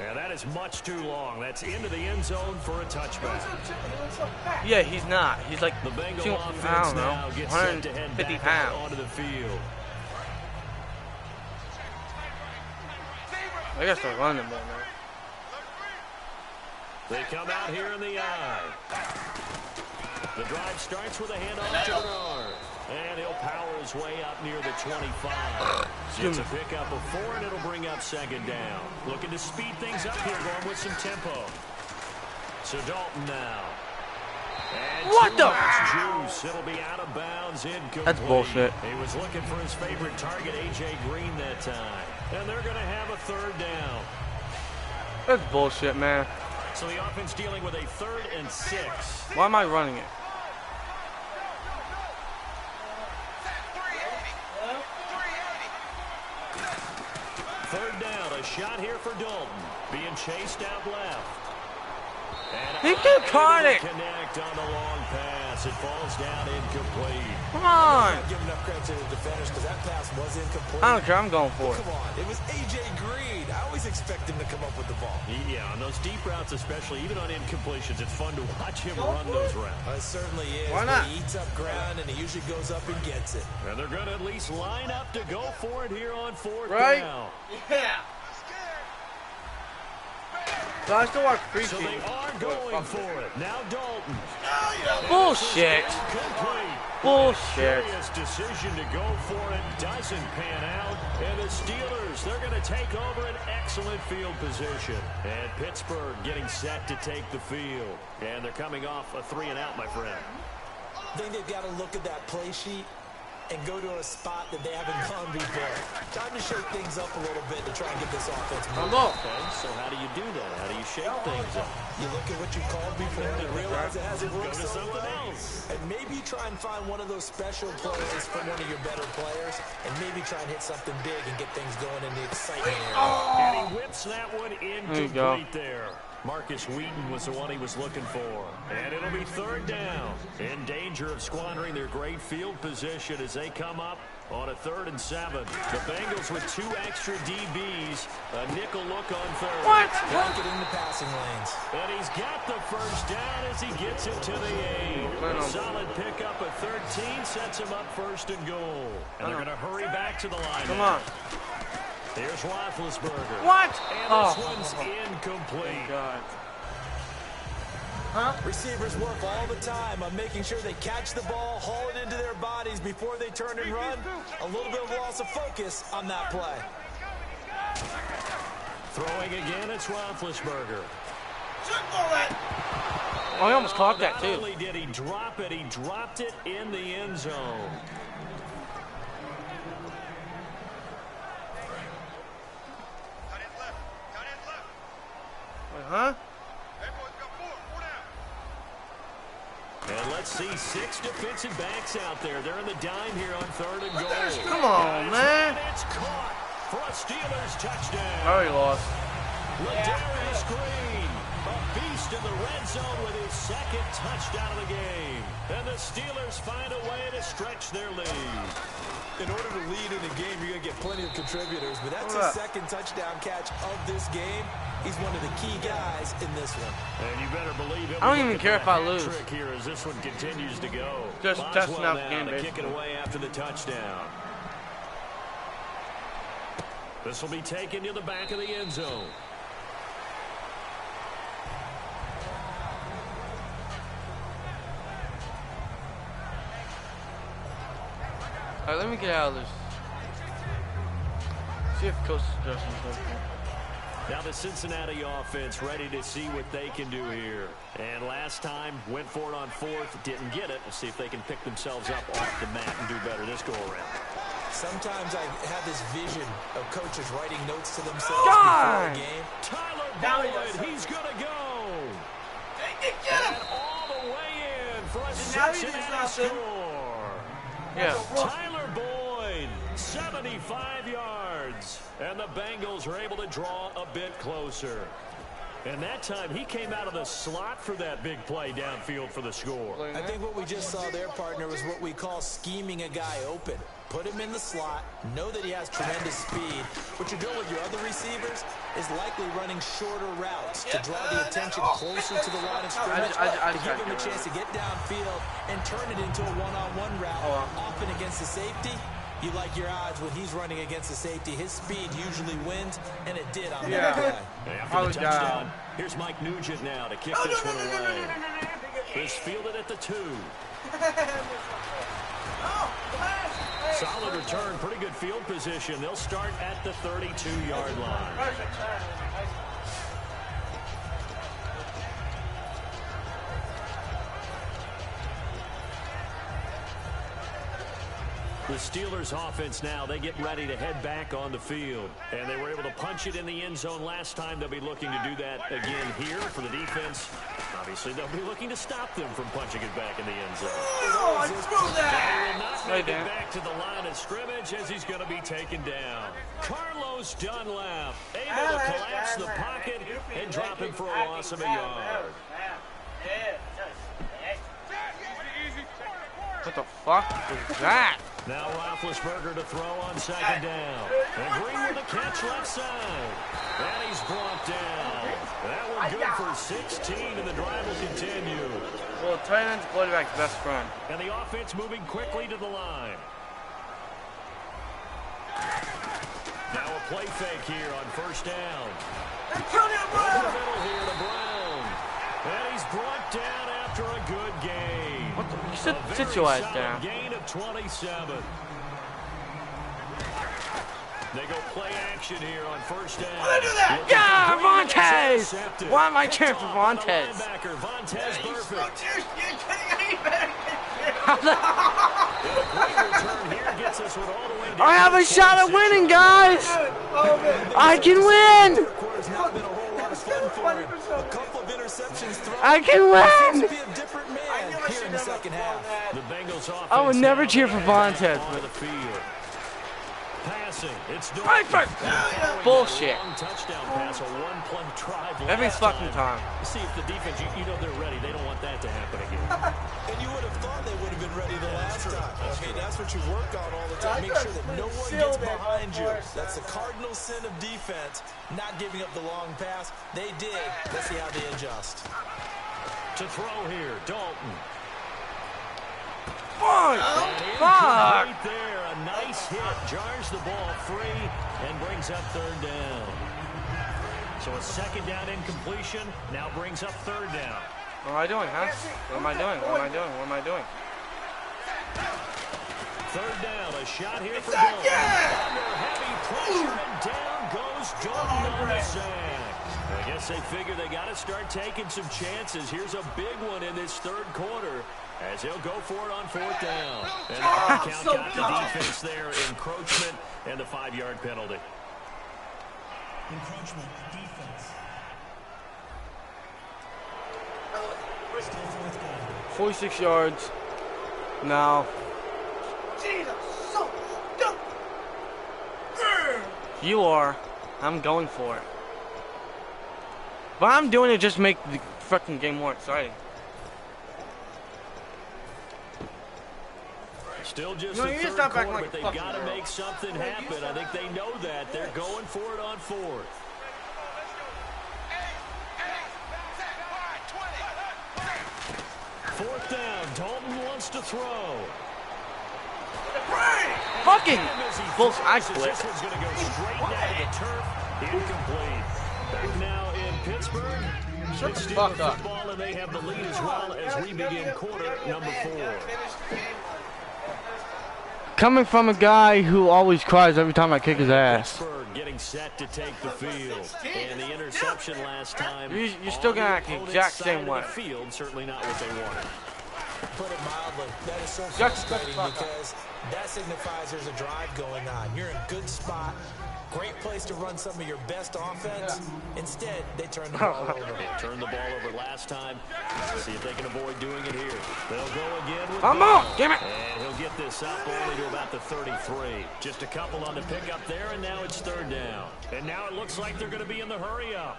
And that is much too long. That's into the end zone for a touchback. Yeah, he's not. He's like, The Bengal I offense don't know, now gets set to head 150 back out pounds. onto the field. I gotta start running more, man. They come out here in the eye. The drive starts with a handoff to Bernard. And he'll power his way up near the 25. It's a pickup of 4, and it'll bring up second down. Looking to speed things up here, going with some tempo. So Dalton now. And What the? Juice. It'll be out of bounds, incomplete. That's bullshit. He was looking for his favorite target, A.J. Green, that time. And they're going to have a third down. That's bullshit, man. So the offense dealing with a 3rd and 6. Why am I running it? Third down, a shot here for Dalton. Being chased out left. And He can caught it. Connect on the long pass. It falls down incomplete. Come I'm on. not giving enough credit to the defenders because that pass was incomplete. I don't care. I'm going for it. Come on. It was A.J. Green. I always expect him to come up with the ball. Yeah, on those deep routes especially, even on incompletions, it's fun to watch him run those routes. It certainly is. Why not? He eats up ground, and he usually goes up and gets it. And they're going to at least line up to go for it here on fourth Right? down. Yeah. So I still watch free So they are going for it. Now Dalton. Bullshit. Complete. Bullshit. Curious decision to go for it. Doesn't pan out. And the Steelers, they're going to take over an excellent field position. And Pittsburgh getting set to take the field. And they're coming off a 3-and-out, my friend. I think they've got to look at that play sheet and go to a spot that they haven't gone before. Time to shake things up a little bit to try and get this offense moving. Okay, so how do you do that? How do you shake things up? You look at what you called before and realize it hasn't Go worked to so something well. else. And maybe try and find one of those special plays from one of your better players and maybe try and hit something big and get things going in the excitement area. And he whips that one There you go. incomplete there. Marcus Wheaton was the one he was looking for. And it'll be third down. In danger of squandering their great field position as they come up on a 3rd and 7. The Bengals with 2 extra DBs. A nickel look on third. What? Gotta get in the passing lanes. And he's got the first down as he gets it to the 8. A solid pickup at 13 sets him up 1st and goal. And they're going to hurry back to the line. Come now. on. Here's Roethlisberger. What? And this one's incomplete. God. Receivers work all the time on making sure they catch the ball, haul it into their bodies before they turn and run. A little bit of loss of focus on that play. Throwing again, it's Roethlisberger. Oh, he almost caught that, Not too. only did he drop it, he dropped it in the end zone. Wait, huh? see 6 defensive backs out there. They're in the dime here on 3rd and goal. Come on, man. It's caught for a Steelers touchdown. Already lost. Ladarius Green, a beast in the red zone with his 2nd touchdown of the game. And the Steelers find a way to stretch their lead. In order to lead in a game, you're going to get plenty of contributors, but that's his 2nd touchdown catch of this game. He's one of the key guys in this one. And you better believe it. I don't even care if I lose. Here as this one continues to go. Just testing out the game, to kick it away after the touchdown. This will be taken to the back of the end zone. All right, let me get out of this. See if Coach does something. Now the Cincinnati offense ready to see what they can do here. And last time, went for it on 4th, didn't get it. Let's see if they can pick themselves up off the mat and do better this go-around. Sometimes I have this vision of coaches writing notes to themselves before a game. Tyler Boyd, he's going to go. And all the way in for a Cincinnati score. Yeah. Tyler Boyd, 75 yards. And the Bengals are able to draw a bit closer. And that time, he came out of the slot for that big play downfield for the score. I think what we just saw there, partner, was what we call scheming a guy open. Put him in the slot, know that he has tremendous speed. What you're doing with your other receivers is likely running shorter routes to draw the attention closer to the line of scrimmage, to give him a chance to get downfield and turn it into a one-on-one route. Often against the safety, you like your odds when he's running against the safety. His speed usually wins, and it did on that play. After the touchdown, here's Mike Nugent now to kick this one away. He's fielded at the 2. Solid return, pretty good field position. They'll start at the 32-yard line. The Steelers offense now, they get ready to head back on the field. And they were able to punch it in the end zone last time. They'll be looking to do that again here for the defense. Obviously, they'll be looking to stop them from punching it back in the end zone. Oh, I threw that! They will not make it back to the line of scrimmage as he's going to be taken down. Carlos Dunlap able to collapse the pocket and drop him for a loss of a yard. What the fuck was that? Now Roethlisberger to throw on 2nd down. And Green with a catch left side. And he's brought down. That one good for 16, and the drive will continue. Well, tight end's quarterback's best friend. And the offense moving quickly to the line. Now a play fake here on 1st down. Over the middle here to Brown. And he's brought down after a good game. What the? You sit your ass down. Gain of 27. They go play action here on 1st down. Yeah, Vontaze! Why am I cheering for Vontaze? Vontaze perfect. I have a shot at winning, guys! I can win! I can win! I would never cheer for Vontaze. It's bullshit. Touchdown pass, a one-play drive. Every fucking time. See if the defense, you know they're ready. They don't want that to happen again. And you would have thought they would have been ready the last time. I mean, that's what you work on all the time. Make sure that no one gets behind you. That's the cardinal sin of defense, not giving up the long pass. They did. Let's see how they adjust. To throw here, Dalton. Fuck! Right there, a nice hit, jars the ball free and brings up 3rd down. So a 2nd down incompletion now brings up 3rd down. What am I doing, huh? What am I doing? What am I doing? What am I doing? 3rd down, a shot here for Dalton. Under heavy pressure and down goes Dalton on the sack. I guess they figure they got to start taking some chances. Here's a big one in this 3rd quarter as he'll go for it on 4th down. And the count got the defense there, encroachment and the 5-yard penalty. Encroachment, defense. 46 yards. Now. You are. I'm going for it. But I'm doing it just to make the fucking game more exciting. Still just No, the you just third stop acting quarter, like but a they've fucking got to girl. make something happen. I think they know that. They're going for it on fourth. Fourth down. Dalton wants to throw. Fucking full I This quit. one's going to go straight down to the turf. Incomplete. Back now in Pittsburgh. Shut the It's fuck Steelers up. football, and they have the lead as well as we begin quarter number 4. Coming from a guy who always cries every time I kick his ass. Pittsburgh getting set to take the field. And the interception last time. You're still on gonna the act the opponent's exact side same of the way. field, certainly not what they wanted. Put it mildly, that is so Just frustrating fuck up. because that signifies there's a drive going on. You're in a good spot, great place to run some of your best offense. Instead, they turn the ball over. They turned the ball over last time. See if they can avoid doing it here. They'll go again with Come Bell. on, damn it. And he'll get this up only to about the 33. Just a couple on the pickup there, and now it's third down. And now it looks like they're going to be in the hurry up.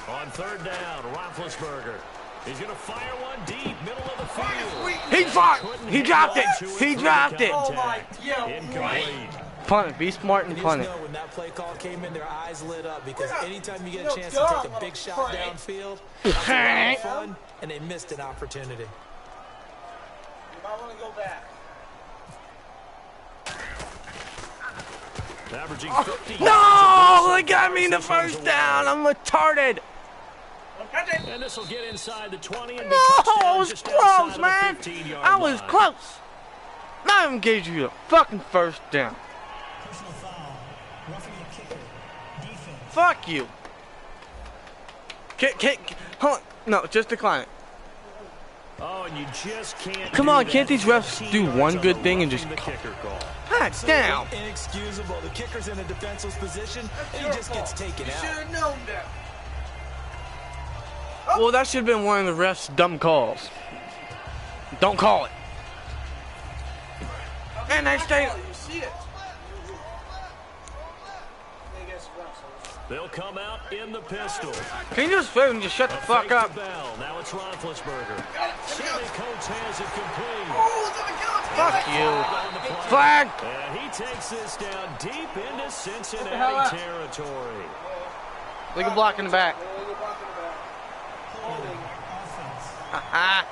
On third down, Roethlisberger. He's going to fire one deep, middle of the field. He fought. Couldn't He hang dropped on it. to He through dropped the it. contact. Incomplete. Punt it. Be smart and You punt just it. know when that play call came in, their eyes lit up because anytime you get a chance to take a big shot downfield, that's a lot of fun, and they missed an opportunity. Averaging 50 No, yards they apiece got me in the as he goes first away. down. I'm retarded. And this will get inside the 20 and be No, I touchdown was just close, outside man. of the 15-yard I was line. close. Not even gave you a fucking first down. Personal foul. Roughing the kicker. Defense. Fuck you. Hold on. No, just decline it. Oh, and you just can't. Come do on, that. can't these refs 15 do yards one on good the thing and roughing just the kicker call? God down. Inexcusable. The kicker's in a defenseless position, and he just gets taken out. Well, that should have been one of the refs' dumb calls. Don't call it. And they stay. They'll come out in the pistol. Can you just flip and just shut the fuck Fake to up? Bell. Now it's Roethlisberger. Sammy Coates has it complete. Fuck you. On the play. Flag. And he takes this down deep into Cincinnati territory. Legal block in the back. Holding offense. Ha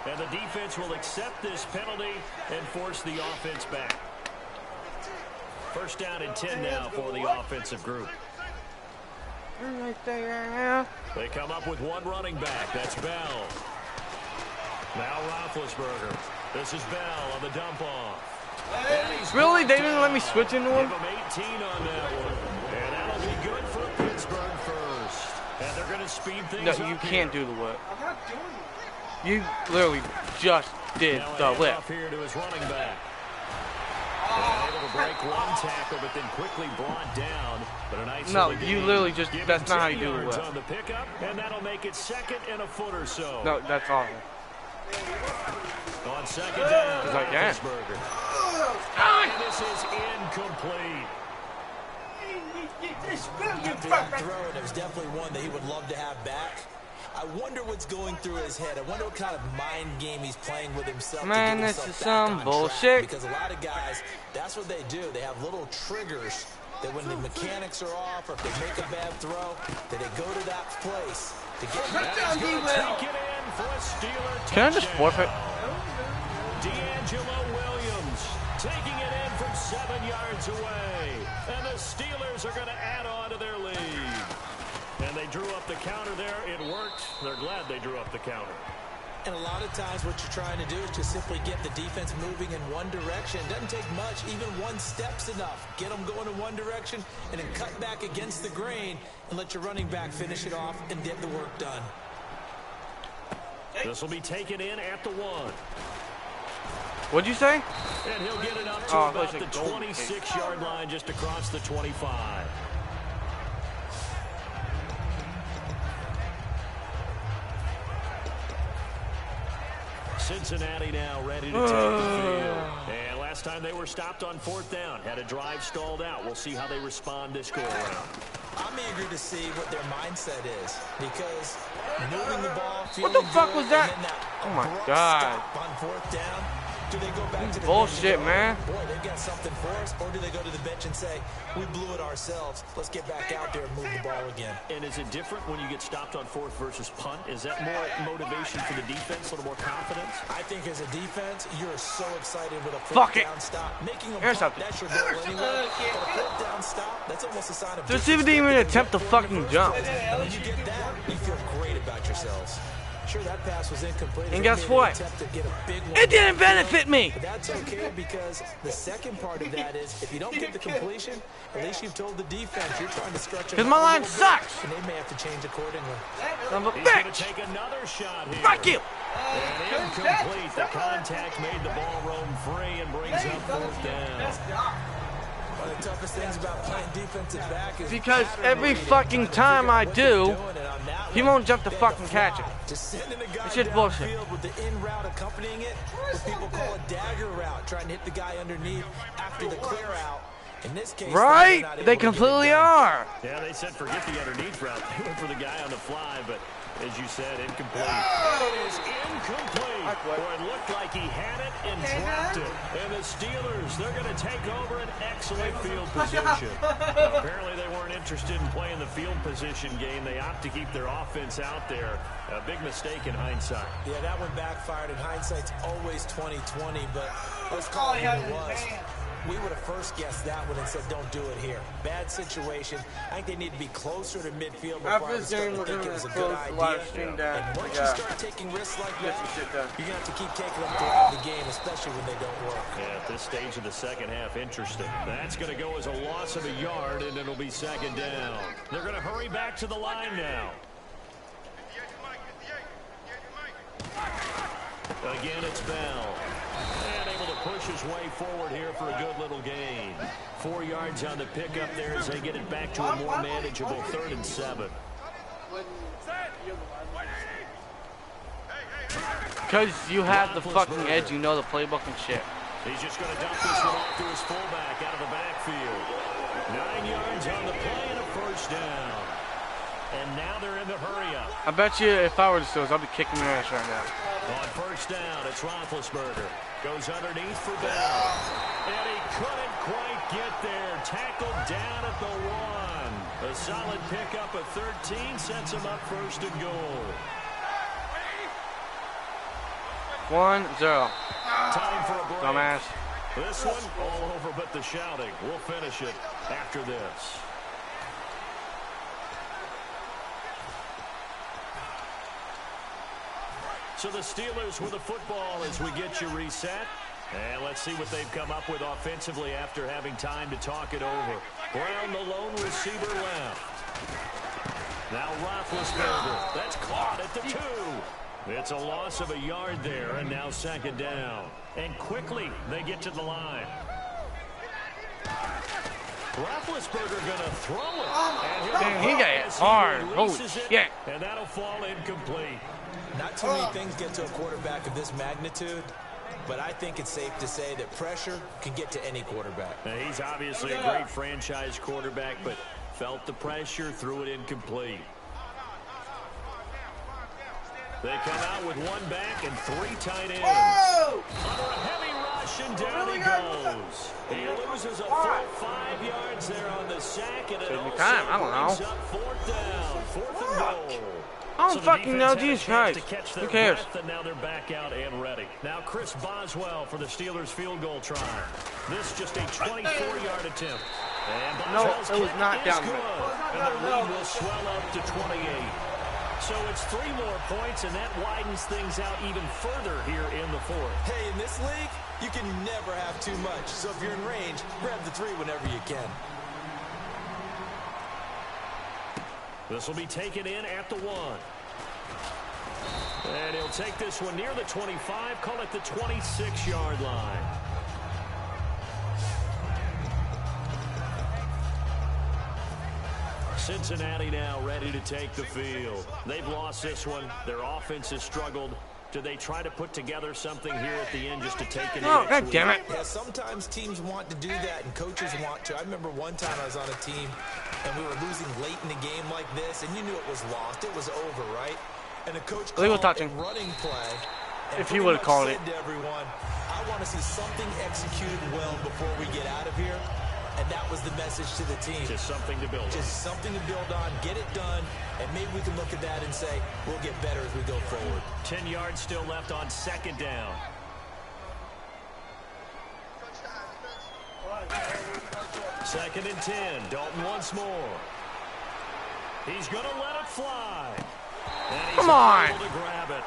And the defense will accept this penalty and force the offense back. First down and 10 now for the offensive group. They come up with one running back. That's Bell. Now Roethlisberger. This is Bell on the dump off. Really? They didn't let me switch into Give him? him 18 on that one. And that'll be good for Pittsburgh first. And they're going to speed things No, up you here. can't do the whip. You literally just did Now the a whip. handoff here to his running back. And able to break one tackle, but then quickly brought down. But a nice No, little you gain. literally just, Give him that's not how 10 you do the yards whip. on the pickup, and that'll make it second and a foot or so. No, that's awful. On second down, Because I can. Roethlisberger. And this is incomplete. After that throw, and it was definitely one that he would love to have back. I wonder what's going through his head. I wonder what kind of mind game he's playing with himself. Man, to get this himself is back some on track. bullshit. Because a lot of guys, that's what they do. They have little triggers that when the mechanics are off or if they make a bad throw, that they go to that place to get back. Take it in for a Steeler Can I just touchdown. forfeit? D'Angelo Williams taking it in from 7 yards away. And the Steelers are going to add on to their lead. And they drew up the counter there. It worked. They're glad they drew up the counter. And a lot of times what you're trying to do is just simply get the defense moving in one direction. It doesn't take much. Even one step's enough. Get them going in one direction and then cut back against the grain and let your running back finish it off and get the work done. This will be taken in at the 1. What'd you say? And he'll get it up to about the 26-yard line, just across the 25. Cincinnati now ready to take the field. And last time they were stopped on 4th down, had a drive stalled out. We'll see how they respond this go-around. I'm eager to see what their mindset is, because moving the ball, what the fuck was that? Oh my God! On 4th down, do they go back to the bullshit, man? Boy, they've got something for us, or do they go to the bench and say, we blew it ourselves, let's get back out there and move the ball again? And is it different when you get stopped on 4th versus punt? Is that more motivation for the defense, a little more confidence? I think as a defense, you're so excited with a 4th down stop. Making a Here's punt, something. that's your goal anyway. But a 4th down stop, that's almost a sign of Just didn't even attempt to fucking jump. when you get that, you feel great about yourselves. Sure, that pass was incomplete. And guess what? It didn't benefit me. But that's okay, because the second part of that is, if you don't get the completion, at least you've told the defense you're trying to stretch them. Because my line sucks. And they may have to change accordingly. I'm a He's going to bitch. take another shot here. Fuck you. And incomplete. The contact made the ball roam free and brings up 4th down. One of the toughest things about playing defensive back is Because every fucking time I do, he won't jump to fucking catch it. just sending a guy It's just down bullshit. the field with the in route accompanying it, what people call a dagger route, trying to hit the guy underneath after the clear out. In this case, Right? they're not They able to get it completely done. are. Yeah, they said forget the underneath route. They went for the guy on the fly, but as you said, incomplete. Oh! It is incomplete. Boy, it looked like he had it and dropped it. And the Steelers, they're going to take over an excellent field position. Now, apparently they weren't interested in playing the field position game. They opt to keep their offense out there. A big mistake in hindsight. Yeah, that one backfired. In hindsight's always 20/20, but let's call it what it was. We would have first guessed that one and said, don't do it here. Bad situation. I think they need to be closer to midfield before After I this start game, to we're think going it was to a good close the live idea. stream down. And once you Yeah. start taking risks like Get that, your shit done. you're going to have to keep taking them throughout the game, especially when they don't work. Yeah, at this stage of the second half, interesting. That's going to go as a loss of a yard, and it'll be 2nd down. They're going to hurry back to the line now. Again, it's Bell. And able to push his way forward here for a good little gain. 4 yards on the pickup there as they get it back to a more manageable 3rd and 7. Because you have the fucking edge, you know the playbook and shit. He's just going to dump this one off to his fullback out of the backfield. 9 yards on the play and a 1st down. And now they're in the hurry-up. I bet you if I were the Steelers, I'd be kicking your ass right now. On 1st down, it's Roethlisberger. Goes underneath for Bell. And he couldn't quite get there. Tackled down at the 1. A solid pickup of 13 sets him up 1st and goal. 1-0. Time for a break. Dumbass. This one all over but the shouting. We'll finish it after this. So the Steelers with the football as we get you reset. And let's see what they've come up with offensively after having time to talk it over. Brown, the lone receiver, left. Now Roethlisberger. That's caught at the 2. It's a loss of a yard there, and now 2nd down. And quickly, they get to the line. Roethlisberger going to throw it. Damn, he got it hard. Holy shit. And that'll fall incomplete. Not too many things get to a quarterback of this magnitude, but I think it's safe to say that pressure can get to any quarterback. Now, he's obviously a great franchise quarterback, but felt the pressure, threw it incomplete. They come out with 1 back and 3 tight ends. Whoa! Under a heavy rush, and down he goes. He loses a full 5 yards there on the sack, and it also I don't know. brings up 4th down, 4th and goal. I don't So the fucking know, defense Jesus had a chance Christ. to catch Who their cares? breath, and now they're back out and ready. Now Chris Boswell for the Steelers field goal try. This just a 24-yard attempt. And Boswell's it was kick not is down good, there. and their lead will swell up to 28. So it's 3 more points, and that widens things out even further here in the 4th. Hey, in this league, you can never have too much. So if you're in range, grab the 3 whenever you can. This will be taken in at the 1. And he'll take this one near the 25, call it the 26-yard line. Cincinnati now ready to take the field. They've lost this one. Their offense has struggled. Do they try to put together something here at the end just to take it? Oh, God damn it. Yeah, sometimes teams want to do that, and coaches want to. I remember one time I was on a team, and we were losing late in the game like this, and you knew it was lost. It was over, right? And the coach called a running play. If he would have called it. To everyone, I want to see something executed well before we get out of here. And that was the message to the team. Just something to build on. Just something to build on, get it done, and maybe we can look at that and say, we'll get better as we go forward. 10 yards still left on second down. Second and 10. Dalton once more. He's going to let it fly. And he's able to grab it.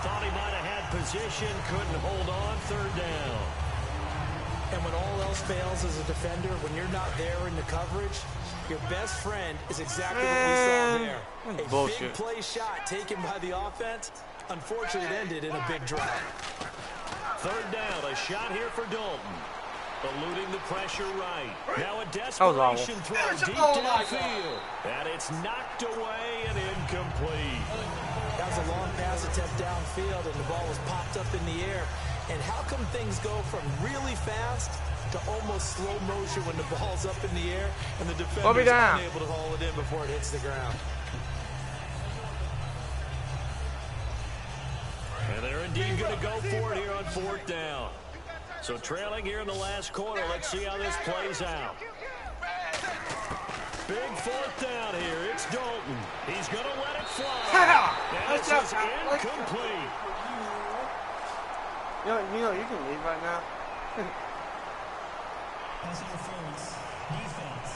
Thought he might have had position, couldn't hold on. Third down. And when all else fails as a defender, when you're not there in the coverage, your best friend is exactly what we saw there. A big play shot taken by the offense. Unfortunately, it ended in a big drop. Third down, a shot here for Dalton. Eluding the pressure right. Now a desperation throw deep downfield. And it's knocked away and incomplete. That was a long pass attempt downfield, and the ball was popped up in the air. And how come things go from really fast to almost slow motion when the ball's up in the air and the defender's unable to haul it in before it hits the ground? And they're indeed going to go for it here on fourth down. So trailing here in the last quarter. Let's see how this plays out. Big fourth down here. It's Dalton. He's going to let it fly. And this is incomplete. You know, you can leave right now. Pass interference. Defense.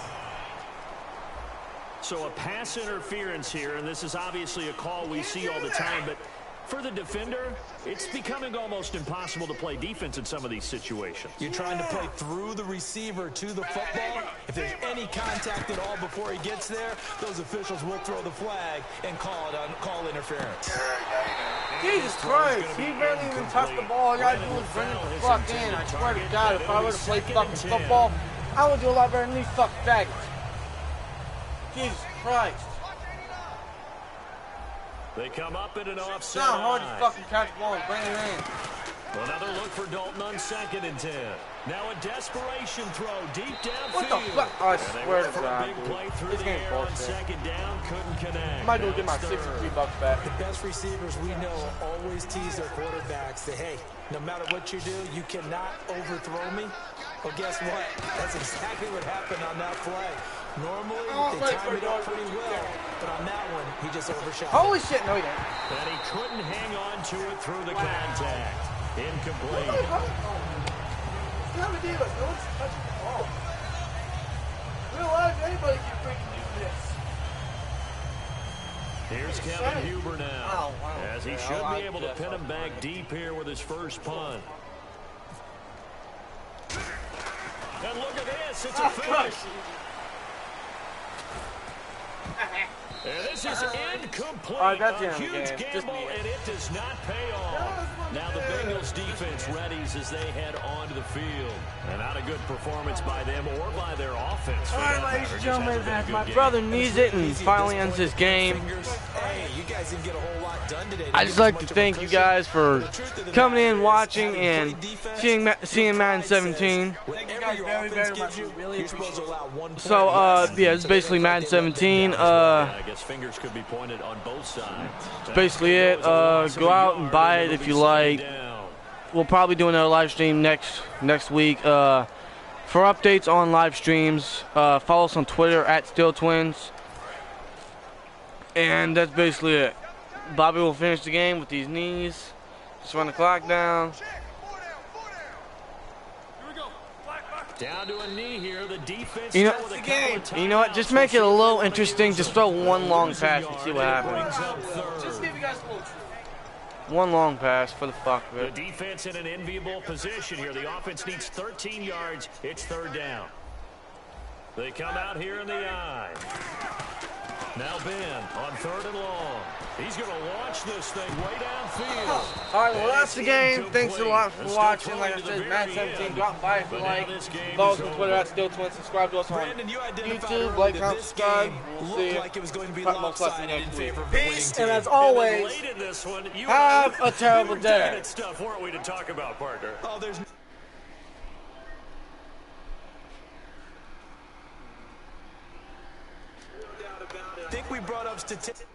So a pass interference here, and this is obviously a call we see all the time, but for the defender, it's becoming almost impossible to play defense in some of these situations. You're trying to play through the receiver to the football. If there's any contact at all before he gets there, those officials will throw the flag and call interference. Jesus Christ, he barely even touched the ball. All I gotta do is bring it the fuck in. I swear to God, if I were to play fucking football, I would do a lot better than these fucking faggots. Jesus Christ. They come up in an offside. It's not hard to fucking catch the ball and bring it in. Another look for Dalton on second and 10. Now a desperation throw deep downfield. What the fuck? I swear to God, big play through this the game's air on bullshit. second down, couldn't connect. I might go get my $63 back. The best receivers we know always tease their quarterbacks that, hey, no matter what you do, you cannot overthrow me. Well, guess what? That's exactly what happened on that play. Normally, they time it up pretty well, but on that one, he just overshot. Holy shit, no he didn't. And he couldn't hang on to it through the contact. Incomplete. No one's touching the ball. Real life, anybody can freaking do this. Here's Kevin Huber now, as he should be able to pin him back deep here with his first punt. And look at this, it's a finish. And this is incomplete. A huge gamble, and it does not pay off. Now the Bengals defense readies as they head onto the field. And not a good performance by them or by their offense. All right, ladies and gentlemen, as my brother needs it and finally ends this game. Hey, you guys didn't get a whole lot done today. I'd just like to thank you guys for coming in, watching, and seeing Madden 17. So, yeah, it's basically Madden 17. I guess fingers could be pointed on both sides. That's basically it. Go out and buy it if you like. We'll probably do another live stream next week. For updates on live streams, follow us on Twitter at StillTwins. And that's basically it. Bobby will finish the game with these knees. Just run the clock down. Down to a knee here. The defense. You know what? Just make it a little interesting. Just throw one long pass and see what happens. Just give you guys a little truth. One long pass for the fuck of it. The defense in an enviable position here. The offense needs 13 yards. It's third down. They come out here in the eye. Now Ben on 3rd and long. He's going to launch this thing way downfield. All right, well, that's the game. Incomplete. Thanks a lot for Still watching. throwing Like I to the said, very Madden 17. end. Drop by if you But now like. this game Follow us is on Twitter over. at SteelTwin. Subscribe to us on Brandon, you identified YouTube. early Like, that comment, this subscribe. game We'll looked see you. like it was going to be Most likely lopsided in next week. favor of the winning Peace, team. and as And always, late in this one, you Have and I, a terrible we were digging day. at stuff, weren't we, to talk about, partner? Oh, there's I think we brought up statistics.